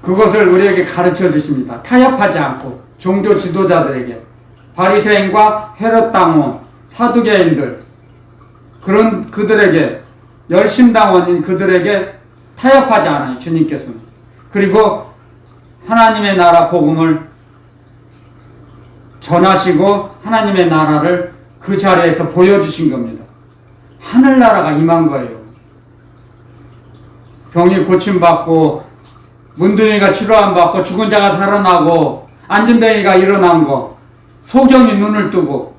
Speaker 1: 그것을 우리에게 가르쳐 주십니다. 타협하지 않고 종교 지도자들에게, 바리새인과 헤롯 당원, 사두개인들, 그런 그들에게, 열심당원인 그들에게 타협하지 않아요. 주님께서는. 그리고 하나님의 나라 복음을 전하시고 하나님의 나라를 그 자리에서 보여주신 겁니다. 하늘나라가 임한 거예요. 병이 고침받고 문둥이가 치료함받고 죽은 자가 살아나고 안진뱅이가 일어난 거, 소경이 눈을 뜨고,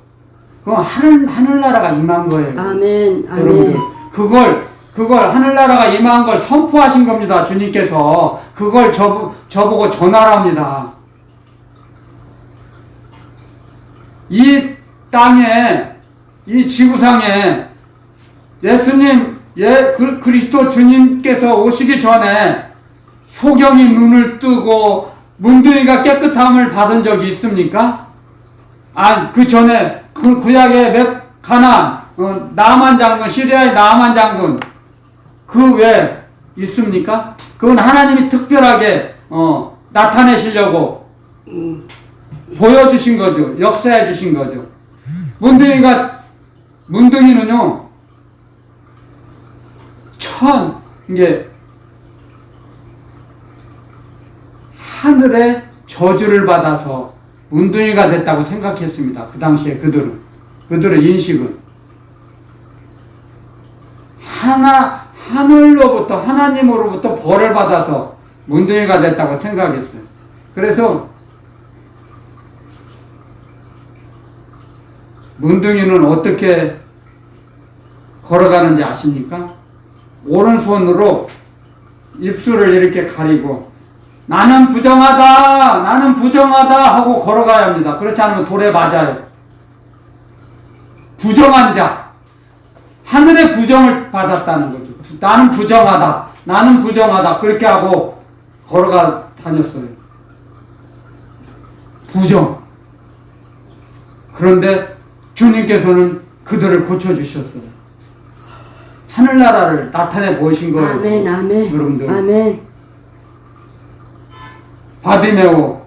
Speaker 1: 그건 하늘나라가 임한 거예요.
Speaker 3: 아멘.
Speaker 1: 여러분들,
Speaker 3: 아멘.
Speaker 1: 그걸 하늘나라가 임한 걸 선포하신 겁니다. 주님께서 그걸 저보고 전하랍니다. 이 땅에, 이 지구상에 예수님, 그리스도 주님께서 오시기 전에 소경이 눈을 뜨고 문둥이가 깨끗함을 받은 적이 있습니까? 그 전에 그 구약의 가나안, 나만 장군, 시리아의 나만 장군, 그 외에 있습니까? 그건 하나님이 특별하게 나타내시려고 보여주신 거죠. 역사해 주신 거죠. 문둥이는요, 이게 하늘의 저주를 받아서 문둥이가 됐다고 생각했습니다. 그 당시에 그들의 인식은. 하늘로부터, 하나님으로부터 벌을 받아서 문둥이가 됐다고 생각했어요. 그래서 문둥이는 어떻게 걸어가는지 아십니까? 오른손으로 입술을 이렇게 가리고 나는 부정하다 하고 걸어가야 합니다. 그렇지 않으면 돌에 맞아요. 부정한 자, 하늘의 부정을 받았다는 거죠. 나는 부정하다 그렇게 하고 걸어가 다녔어요. 부정. 그런데 주님께서는 그들을 고쳐주셨어요. 하늘나라를 나타내 보이신 거예요.
Speaker 3: 아멘. 아멘.
Speaker 1: 여러분들.
Speaker 3: 아멘.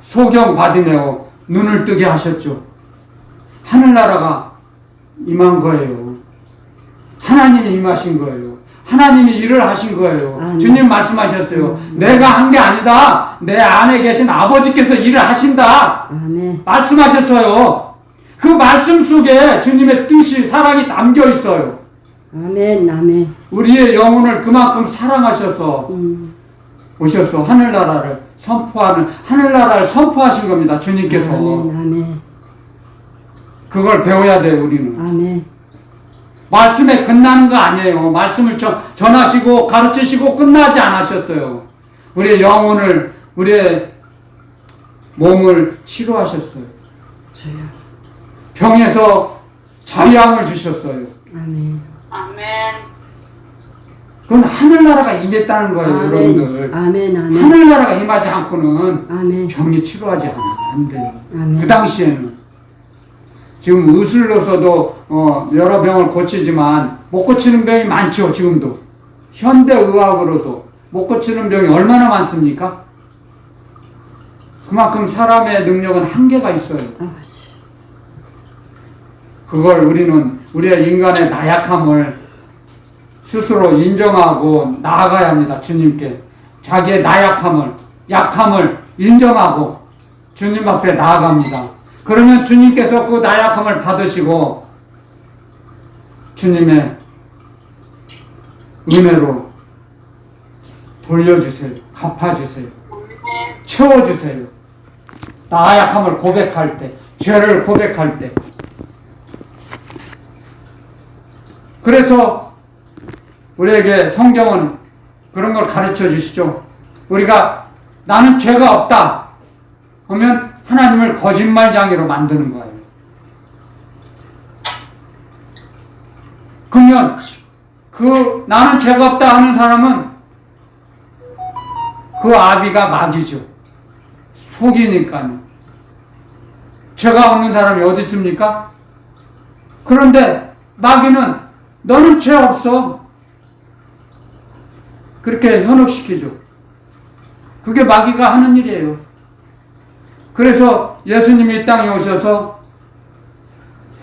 Speaker 1: 소경 바디메오 눈을 뜨게 하셨죠. 하늘나라가 임한 거예요. 하나님이 임하신 거예요. 하나님이 일을 하신 거예요.
Speaker 3: 아멘.
Speaker 1: 주님 말씀하셨어요. 내가 한 게 아니다. 내 안에 계신 아버지께서 일을 하신다.
Speaker 3: 아멘.
Speaker 1: 말씀하셨어요. 그 말씀 속에 주님의 뜻이, 사랑이 담겨 있어요.
Speaker 3: 아멘. 아멘.
Speaker 1: 우리의 영혼을 그만큼 사랑하셔서 오셔서 하늘나라를 선포하신 겁니다. 주님께서.
Speaker 3: 아멘. 아멘.
Speaker 1: 그걸 배워야 돼요. 우리는.
Speaker 3: 아멘.
Speaker 1: 말씀에 끝나는 거 아니에요. 말씀을 전하시고 가르치시고 끝나지 않으셨어요. 우리의 영혼을, 우리의 몸을 치료하셨어요. 병에서 자유함을 주셨어요.
Speaker 3: 아멘.
Speaker 2: 아멘.
Speaker 1: 그건 하늘나라가 임했다는 거예요. 여러분들.
Speaker 3: 아멘. 아멘.
Speaker 1: 하늘나라가 임하지 않고는
Speaker 3: 아멘.
Speaker 1: 병이 치료하지 안 돼요.
Speaker 3: 아멘.
Speaker 1: 그 당시에는. 지금 의술로서도 여러 병을 고치지만 못 고치는 병이 많죠. 지금도. 현대의학으로서 못 고치는 병이 얼마나 많습니까? 그만큼 사람의 능력은 한계가 있어요. 그걸 우리는 우리의 인간의 나약함을 스스로 인정하고 나아가야 합니다. 주님께. 자기의 약함을 인정하고 주님 앞에 나아갑니다. 그러면 주님께서 그 나약함을 받으시고 주님의 은혜로 돌려주세요. 갚아주세요. 채워주세요. 나약함을 고백할 때, 죄를 고백할 때. 그래서 우리에게 성경은 그런 걸 가르쳐 주시죠. 우리가 나는 죄가 없다 하면 하나님을 거짓말장애로 만드는 거예요. 그러면 나는 죄가 없다 하는 사람은 그 아비가 마귀죠. 속이니까요. 죄가 없는 사람이 어디 있습니까? 그런데 마귀는 너는 죄 없어. 그렇게 현혹시키죠. 그게 마귀가 하는 일이에요. 그래서 예수님이 이 땅에 오셔서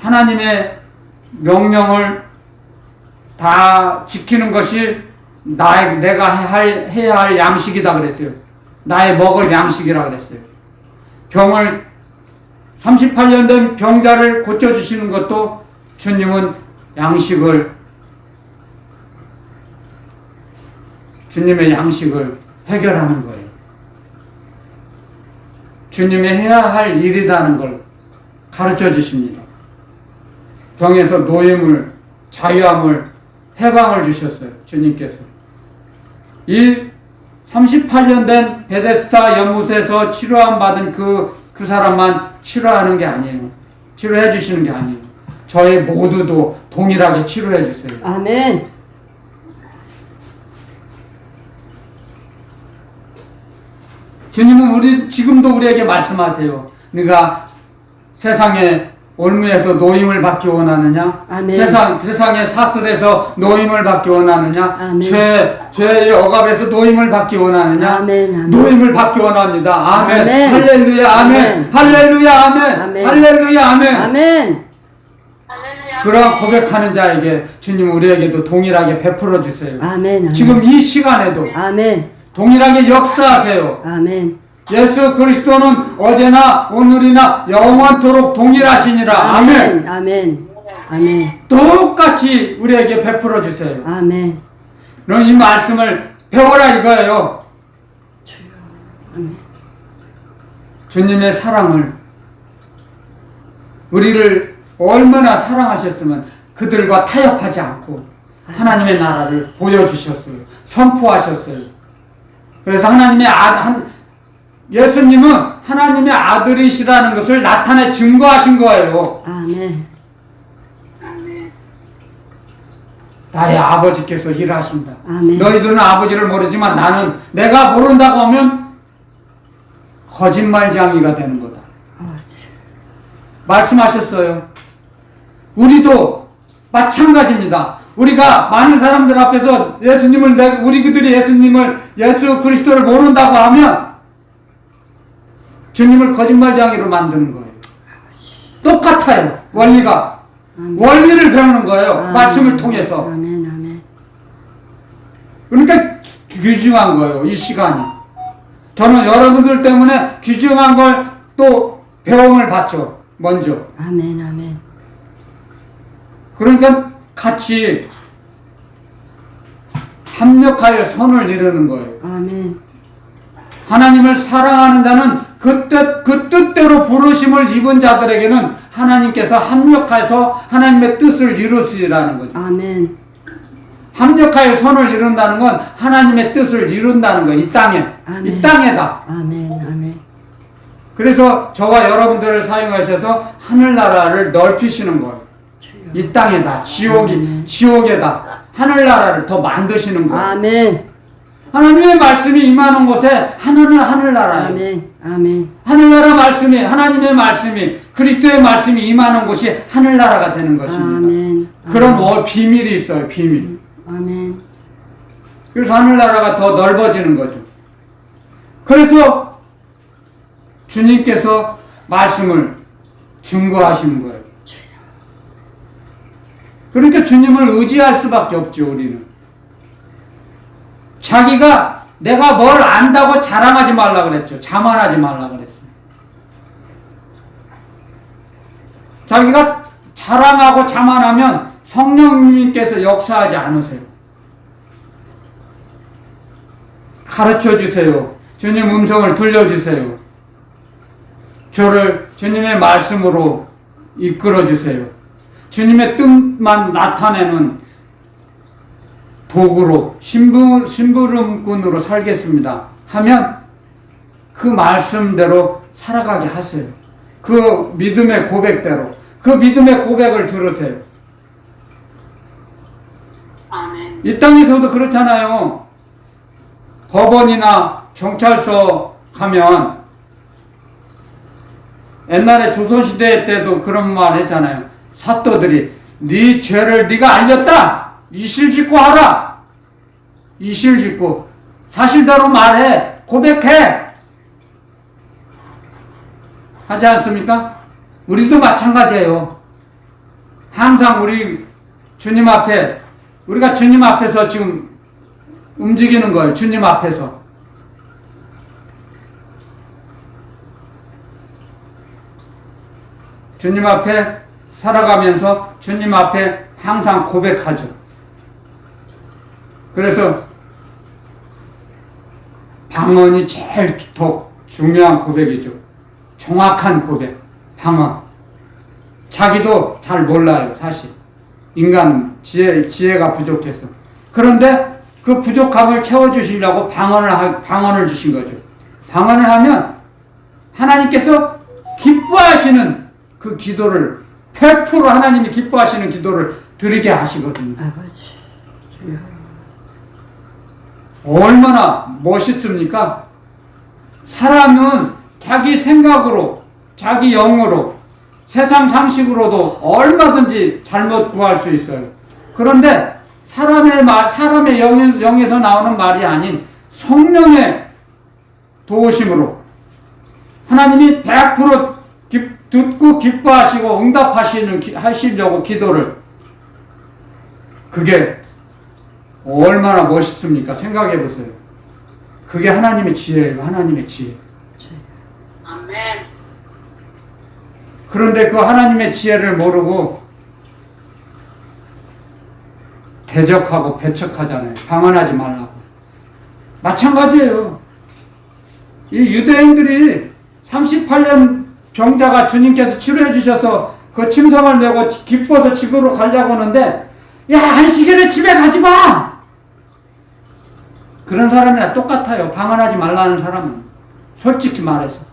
Speaker 1: 하나님의 명령을 다 지키는 것이 내가 해야 할 양식이다 그랬어요. 나의 먹을 양식이라 그랬어요. 38년 된 병자를 고쳐주시는 것도 주님은 주님의 양식을 해결하는 거예요. 주님이 해야 할 일이라는 걸 가르쳐 주십니다. 병에서 노임을, 자유함을, 해방을 주셨어요. 주님께서. 이 38년 된 베데스다 연못에서 치료함 받은 그 사람만 치료하는 게 아니에요. 치료해 주시는 게 아니에요. 저희 모두도 동일하게 치료해 주세요.
Speaker 3: 아멘.
Speaker 1: 주님은 지금도 우리에게 말씀하세요. 네가 세상에 올무에서 노임을 받기 원하느냐?
Speaker 3: 아멘.
Speaker 1: 세상의 사슬에서 노임을 받기 원하느냐?
Speaker 3: 아멘.
Speaker 1: 죄의 억압에서 노임을 받기 원하느냐?
Speaker 3: 아멘. 아멘.
Speaker 1: 노임을 받기 원합니다. 아멘.
Speaker 3: 아멘.
Speaker 1: 할렐루야. 아멘.
Speaker 3: 아멘.
Speaker 1: 할렐루야. 아멘.
Speaker 3: 아멘.
Speaker 1: 할렐루야. 아멘.
Speaker 3: 아멘.
Speaker 2: 할렐루야.
Speaker 1: 그러한 고백하는 자에게 주님 우리에게도 동일하게 베풀어 주세요.
Speaker 3: 아멘. 아멘.
Speaker 1: 지금 이 시간에도
Speaker 3: 아멘.
Speaker 1: 동일하게 역사하세요.
Speaker 3: 아멘.
Speaker 1: 예수 그리스도는 어제나 오늘이나 영원토록 동일하시니라. 아멘.
Speaker 3: 아멘. 아멘.
Speaker 1: 똑같이 우리에게 베풀어 주세요.
Speaker 3: 아멘.
Speaker 1: 그럼 이 말씀을 배워라 이거예요.
Speaker 3: 주여. 아멘.
Speaker 1: 주님의 사랑을, 우리를 얼마나 사랑하셨으면 그들과 타협하지 않고 하나님의 나라를 보여주셨어요. 선포하셨어요. 그래서 예수님은 하나님의 아들이시라는 것을 나타내 증거하신 거예요.
Speaker 3: 아멘.
Speaker 2: 아멘.
Speaker 1: 나의 아버지께서 일하신다.
Speaker 3: 아멘.
Speaker 1: 너희들은 아버지를 모르지만 나는, 내가 모른다고 하면 거짓말쟁이가 되는 거다.
Speaker 3: 아버지.
Speaker 1: 말씀하셨어요. 우리도 마찬가지입니다. 우리가 많은 사람들 앞에서 우리들이 예수 그리스도를 모른다고 하면 주님을 거짓말쟁이로 만드는 거예요. 똑같아요. 원리가.
Speaker 3: 아멘.
Speaker 1: 원리를 배우는 거예요.
Speaker 3: 아멘.
Speaker 1: 말씀을 통해서.
Speaker 3: 아멘. 아멘.
Speaker 1: 그러니까 귀중한 거예요. 이 시간이. 저는 여러분들 때문에 귀중한 걸 또 배움을 받죠. 먼저.
Speaker 3: 아멘. 아멘.
Speaker 1: 그러니까 같이 합력하여 선을 이루는 거예요.
Speaker 3: 아멘.
Speaker 1: 하나님을 사랑하는 자는 그 뜻대로 부르심을 입은 자들에게는 하나님께서 합력해서 하나님의 뜻을 이루시라는 거죠.
Speaker 3: 아멘.
Speaker 1: 합력하여 선을 이룬다는 건 하나님의 뜻을 이룬다는 거예요. 이 땅에.
Speaker 3: 아멘.
Speaker 1: 이 땅에다.
Speaker 3: 아멘. 아멘.
Speaker 1: 그래서 저와 여러분들을 사용하셔서 하늘나라를 넓히시는 거예요.
Speaker 3: 주여.
Speaker 1: 이 땅에다.
Speaker 3: 아멘.
Speaker 1: 지옥에다. 하늘나라를 더 만드시는 거예요.
Speaker 3: 아멘.
Speaker 1: 하나님의 말씀이 임하는 곳에 하늘나라예요.
Speaker 3: 아멘. 아멘.
Speaker 1: 하늘나라 말씀이, 하나님의 말씀이, 그리스도의 말씀이 임하는 곳이 하늘나라가 되는 것입니다.
Speaker 3: 아멘.
Speaker 1: 그런 비밀이 있어요. 비밀.
Speaker 3: 아멘.
Speaker 1: 그래서 하늘나라가 더 넓어지는 거죠. 그래서 주님께서 말씀을 증거하시는 거예요. 그러니까 주님을 의지할 수밖에 없죠. 우리는 자기가 내가 뭘 안다고 자랑하지 말라 그랬죠. 자만하지 말라 그랬어요. 자기가 자랑하고 자만하면 성령님께서 역사하지 않으세요. 가르쳐 주세요. 주님 음성을 들려주세요. 저를 주님의 말씀으로 이끌어 주세요. 주님의 뜻만 나타내는 도구로, 심부름꾼으로 살겠습니다 하면 그 말씀대로 살아가게 하세요. 그 믿음의 고백대로, 그 믿음의 고백을 들으세요.
Speaker 2: 아멘.
Speaker 1: 이 땅에서도 그렇잖아요. 법원이나 경찰서 가면 옛날에 조선시대 때도 그런 말 했잖아요. 사또들이 네 죄를 네가 알렸다. 이실 짓고 하라. 이실 짓고 사실대로 말해. 고백해. 하지 않습니까? 우리도 마찬가지예요. 항상 우리 주님 앞에, 우리가 주님 앞에서 지금 움직이는 거예요. 주님 앞에서. 주님 앞에 살아가면서 주님 앞에 항상 고백하죠. 그래서 방언이 제일 더 중요한 고백이죠. 정확한 고백, 방언. 자기도 잘 몰라요, 사실. 인간 지혜가 부족해서. 그런데 그 부족함을 채워주시려고 방언을 주신 거죠. 방언을 하면 하나님께서 기뻐하시는 그 기도를 100% 하나님이 기뻐하시는 기도를 드리게 하시거든요.
Speaker 3: 아버지. 주여.
Speaker 1: 얼마나 멋있습니까? 사람은 자기 생각으로, 자기 영으로, 세상 상식으로도 얼마든지 잘못 구할 수 있어요. 그런데 사람의 영에서 나오는 말이 아닌 성령의 도우심으로 하나님이 100% 듣고 기뻐하시고 하시려고 기도를, 그게 얼마나 멋있습니까? 생각해 보세요. 그게 하나님의 지혜예요. 하나님의 지혜.
Speaker 2: 아멘.
Speaker 1: 그런데 그 하나님의 지혜를 모르고 대적하고 배척하잖아요. 방언하지 말라고. 마찬가지예요. 이 유대인들이 38년 병자가 주님께서 치료해 주셔서 그 침상을 메고 기뻐서 집으로 가려고 하는데, 야, 안식일에 집에 가지 마! 그런 사람이랑 똑같아요. 방언하지 말라는 사람은. 솔직히 말해서.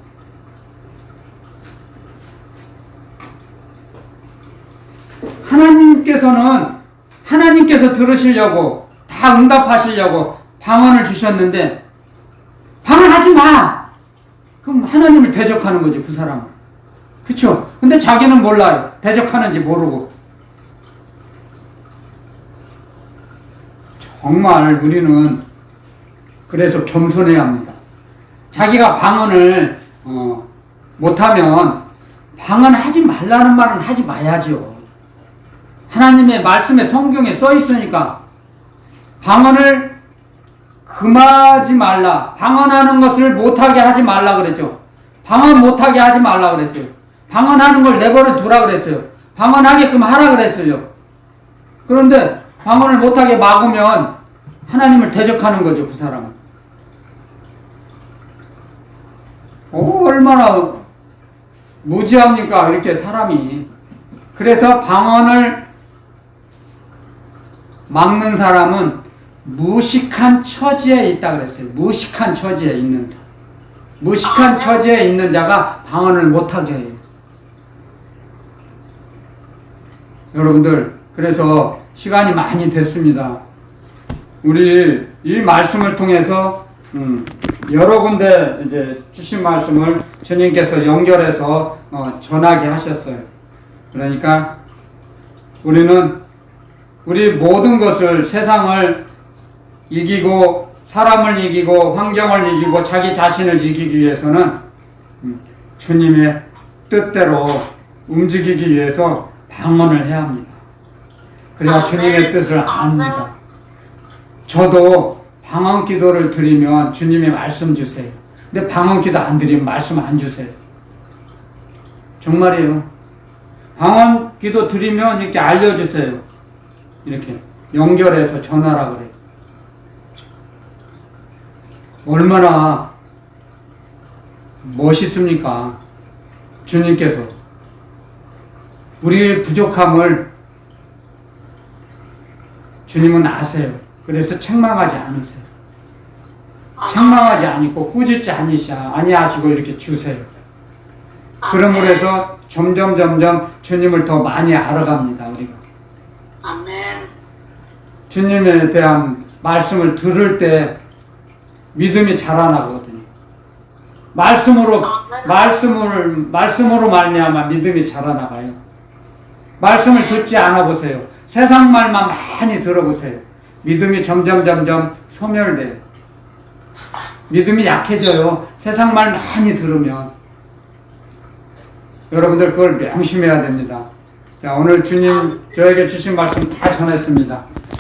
Speaker 1: 하나님께서 들으시려고, 다 응답하시려고 방언을 주셨는데, 방언하지 마! 그럼 하나님을 대적하는 거죠, 그 사람은. 그쵸? 근데 자기는 몰라요. 대적하는지 모르고. 정말 우리는 그래서 겸손해야 합니다. 자기가 방언을 못하면 방언하지 말라는 말은 하지 마야죠. 하나님의 말씀에 성경에 써 있으니까 방언을 금하지 말라. 방언하는 것을 못하게 하지 말라 그랬죠. 방언 못하게 하지 말라 그랬어요. 방언하는 걸 내버려 두라 그랬어요. 방언하게끔 하라 그랬어요. 그런데 방언을 못하게 막으면 하나님을 대적하는 거죠, 그 사람은. 얼마나 무지합니까, 이렇게 사람이. 그래서 방언을 막는 사람은 무식한 처지에 있다 그랬어요. 무식한 처지에 있는 사람. 무식한 처지에 있는 자가 방언을 못하게 해요. 여러분들, 그래서 시간이 많이 됐습니다. 우리 이 말씀을 통해서 여러 군데 이제 주신 말씀을 주님께서 연결해서 전하게 하셨어요. 그러니까 우리는 우리 모든 것을, 세상을 이기고 사람을 이기고 환경을 이기고 자기 자신을 이기기 위해서는 주님의 뜻대로 움직이기 위해서 방언을 해야 합니다. 그래야 주님의 뜻을 압니다. 저도 방언 기도를 드리면 주님이 말씀 주세요. 근데 방언 기도 안 드리면 말씀 안 주세요. 정말이에요. 방언 기도 드리면 이렇게 알려주세요. 이렇게 연결해서 전하라 그래요. 얼마나 멋있습니까? 주님께서 우리의 부족함을 주님은 아세요. 그래서 책망하지 않으세요. 책망하지 않고 꾸짖지 아니하시고 이렇게 주세요. 그러므로 해서 점점 주님을 더 많이 알아갑니다, 우리가.
Speaker 2: 아멘.
Speaker 1: 주님에 대한 말씀을 들을 때 믿음이 자라나거든요. 말씀으로 말미암아 믿음이 자라나가요. 말씀을 듣지 않아 보세요. 세상 말만 많이 들어보세요. 믿음이 점점 소멸돼요. 믿음이 약해져요. 세상 말 많이 들으면. 여러분들 그걸 명심해야 됩니다. 자, 오늘 주님 저에게 주신 말씀 다 전했습니다.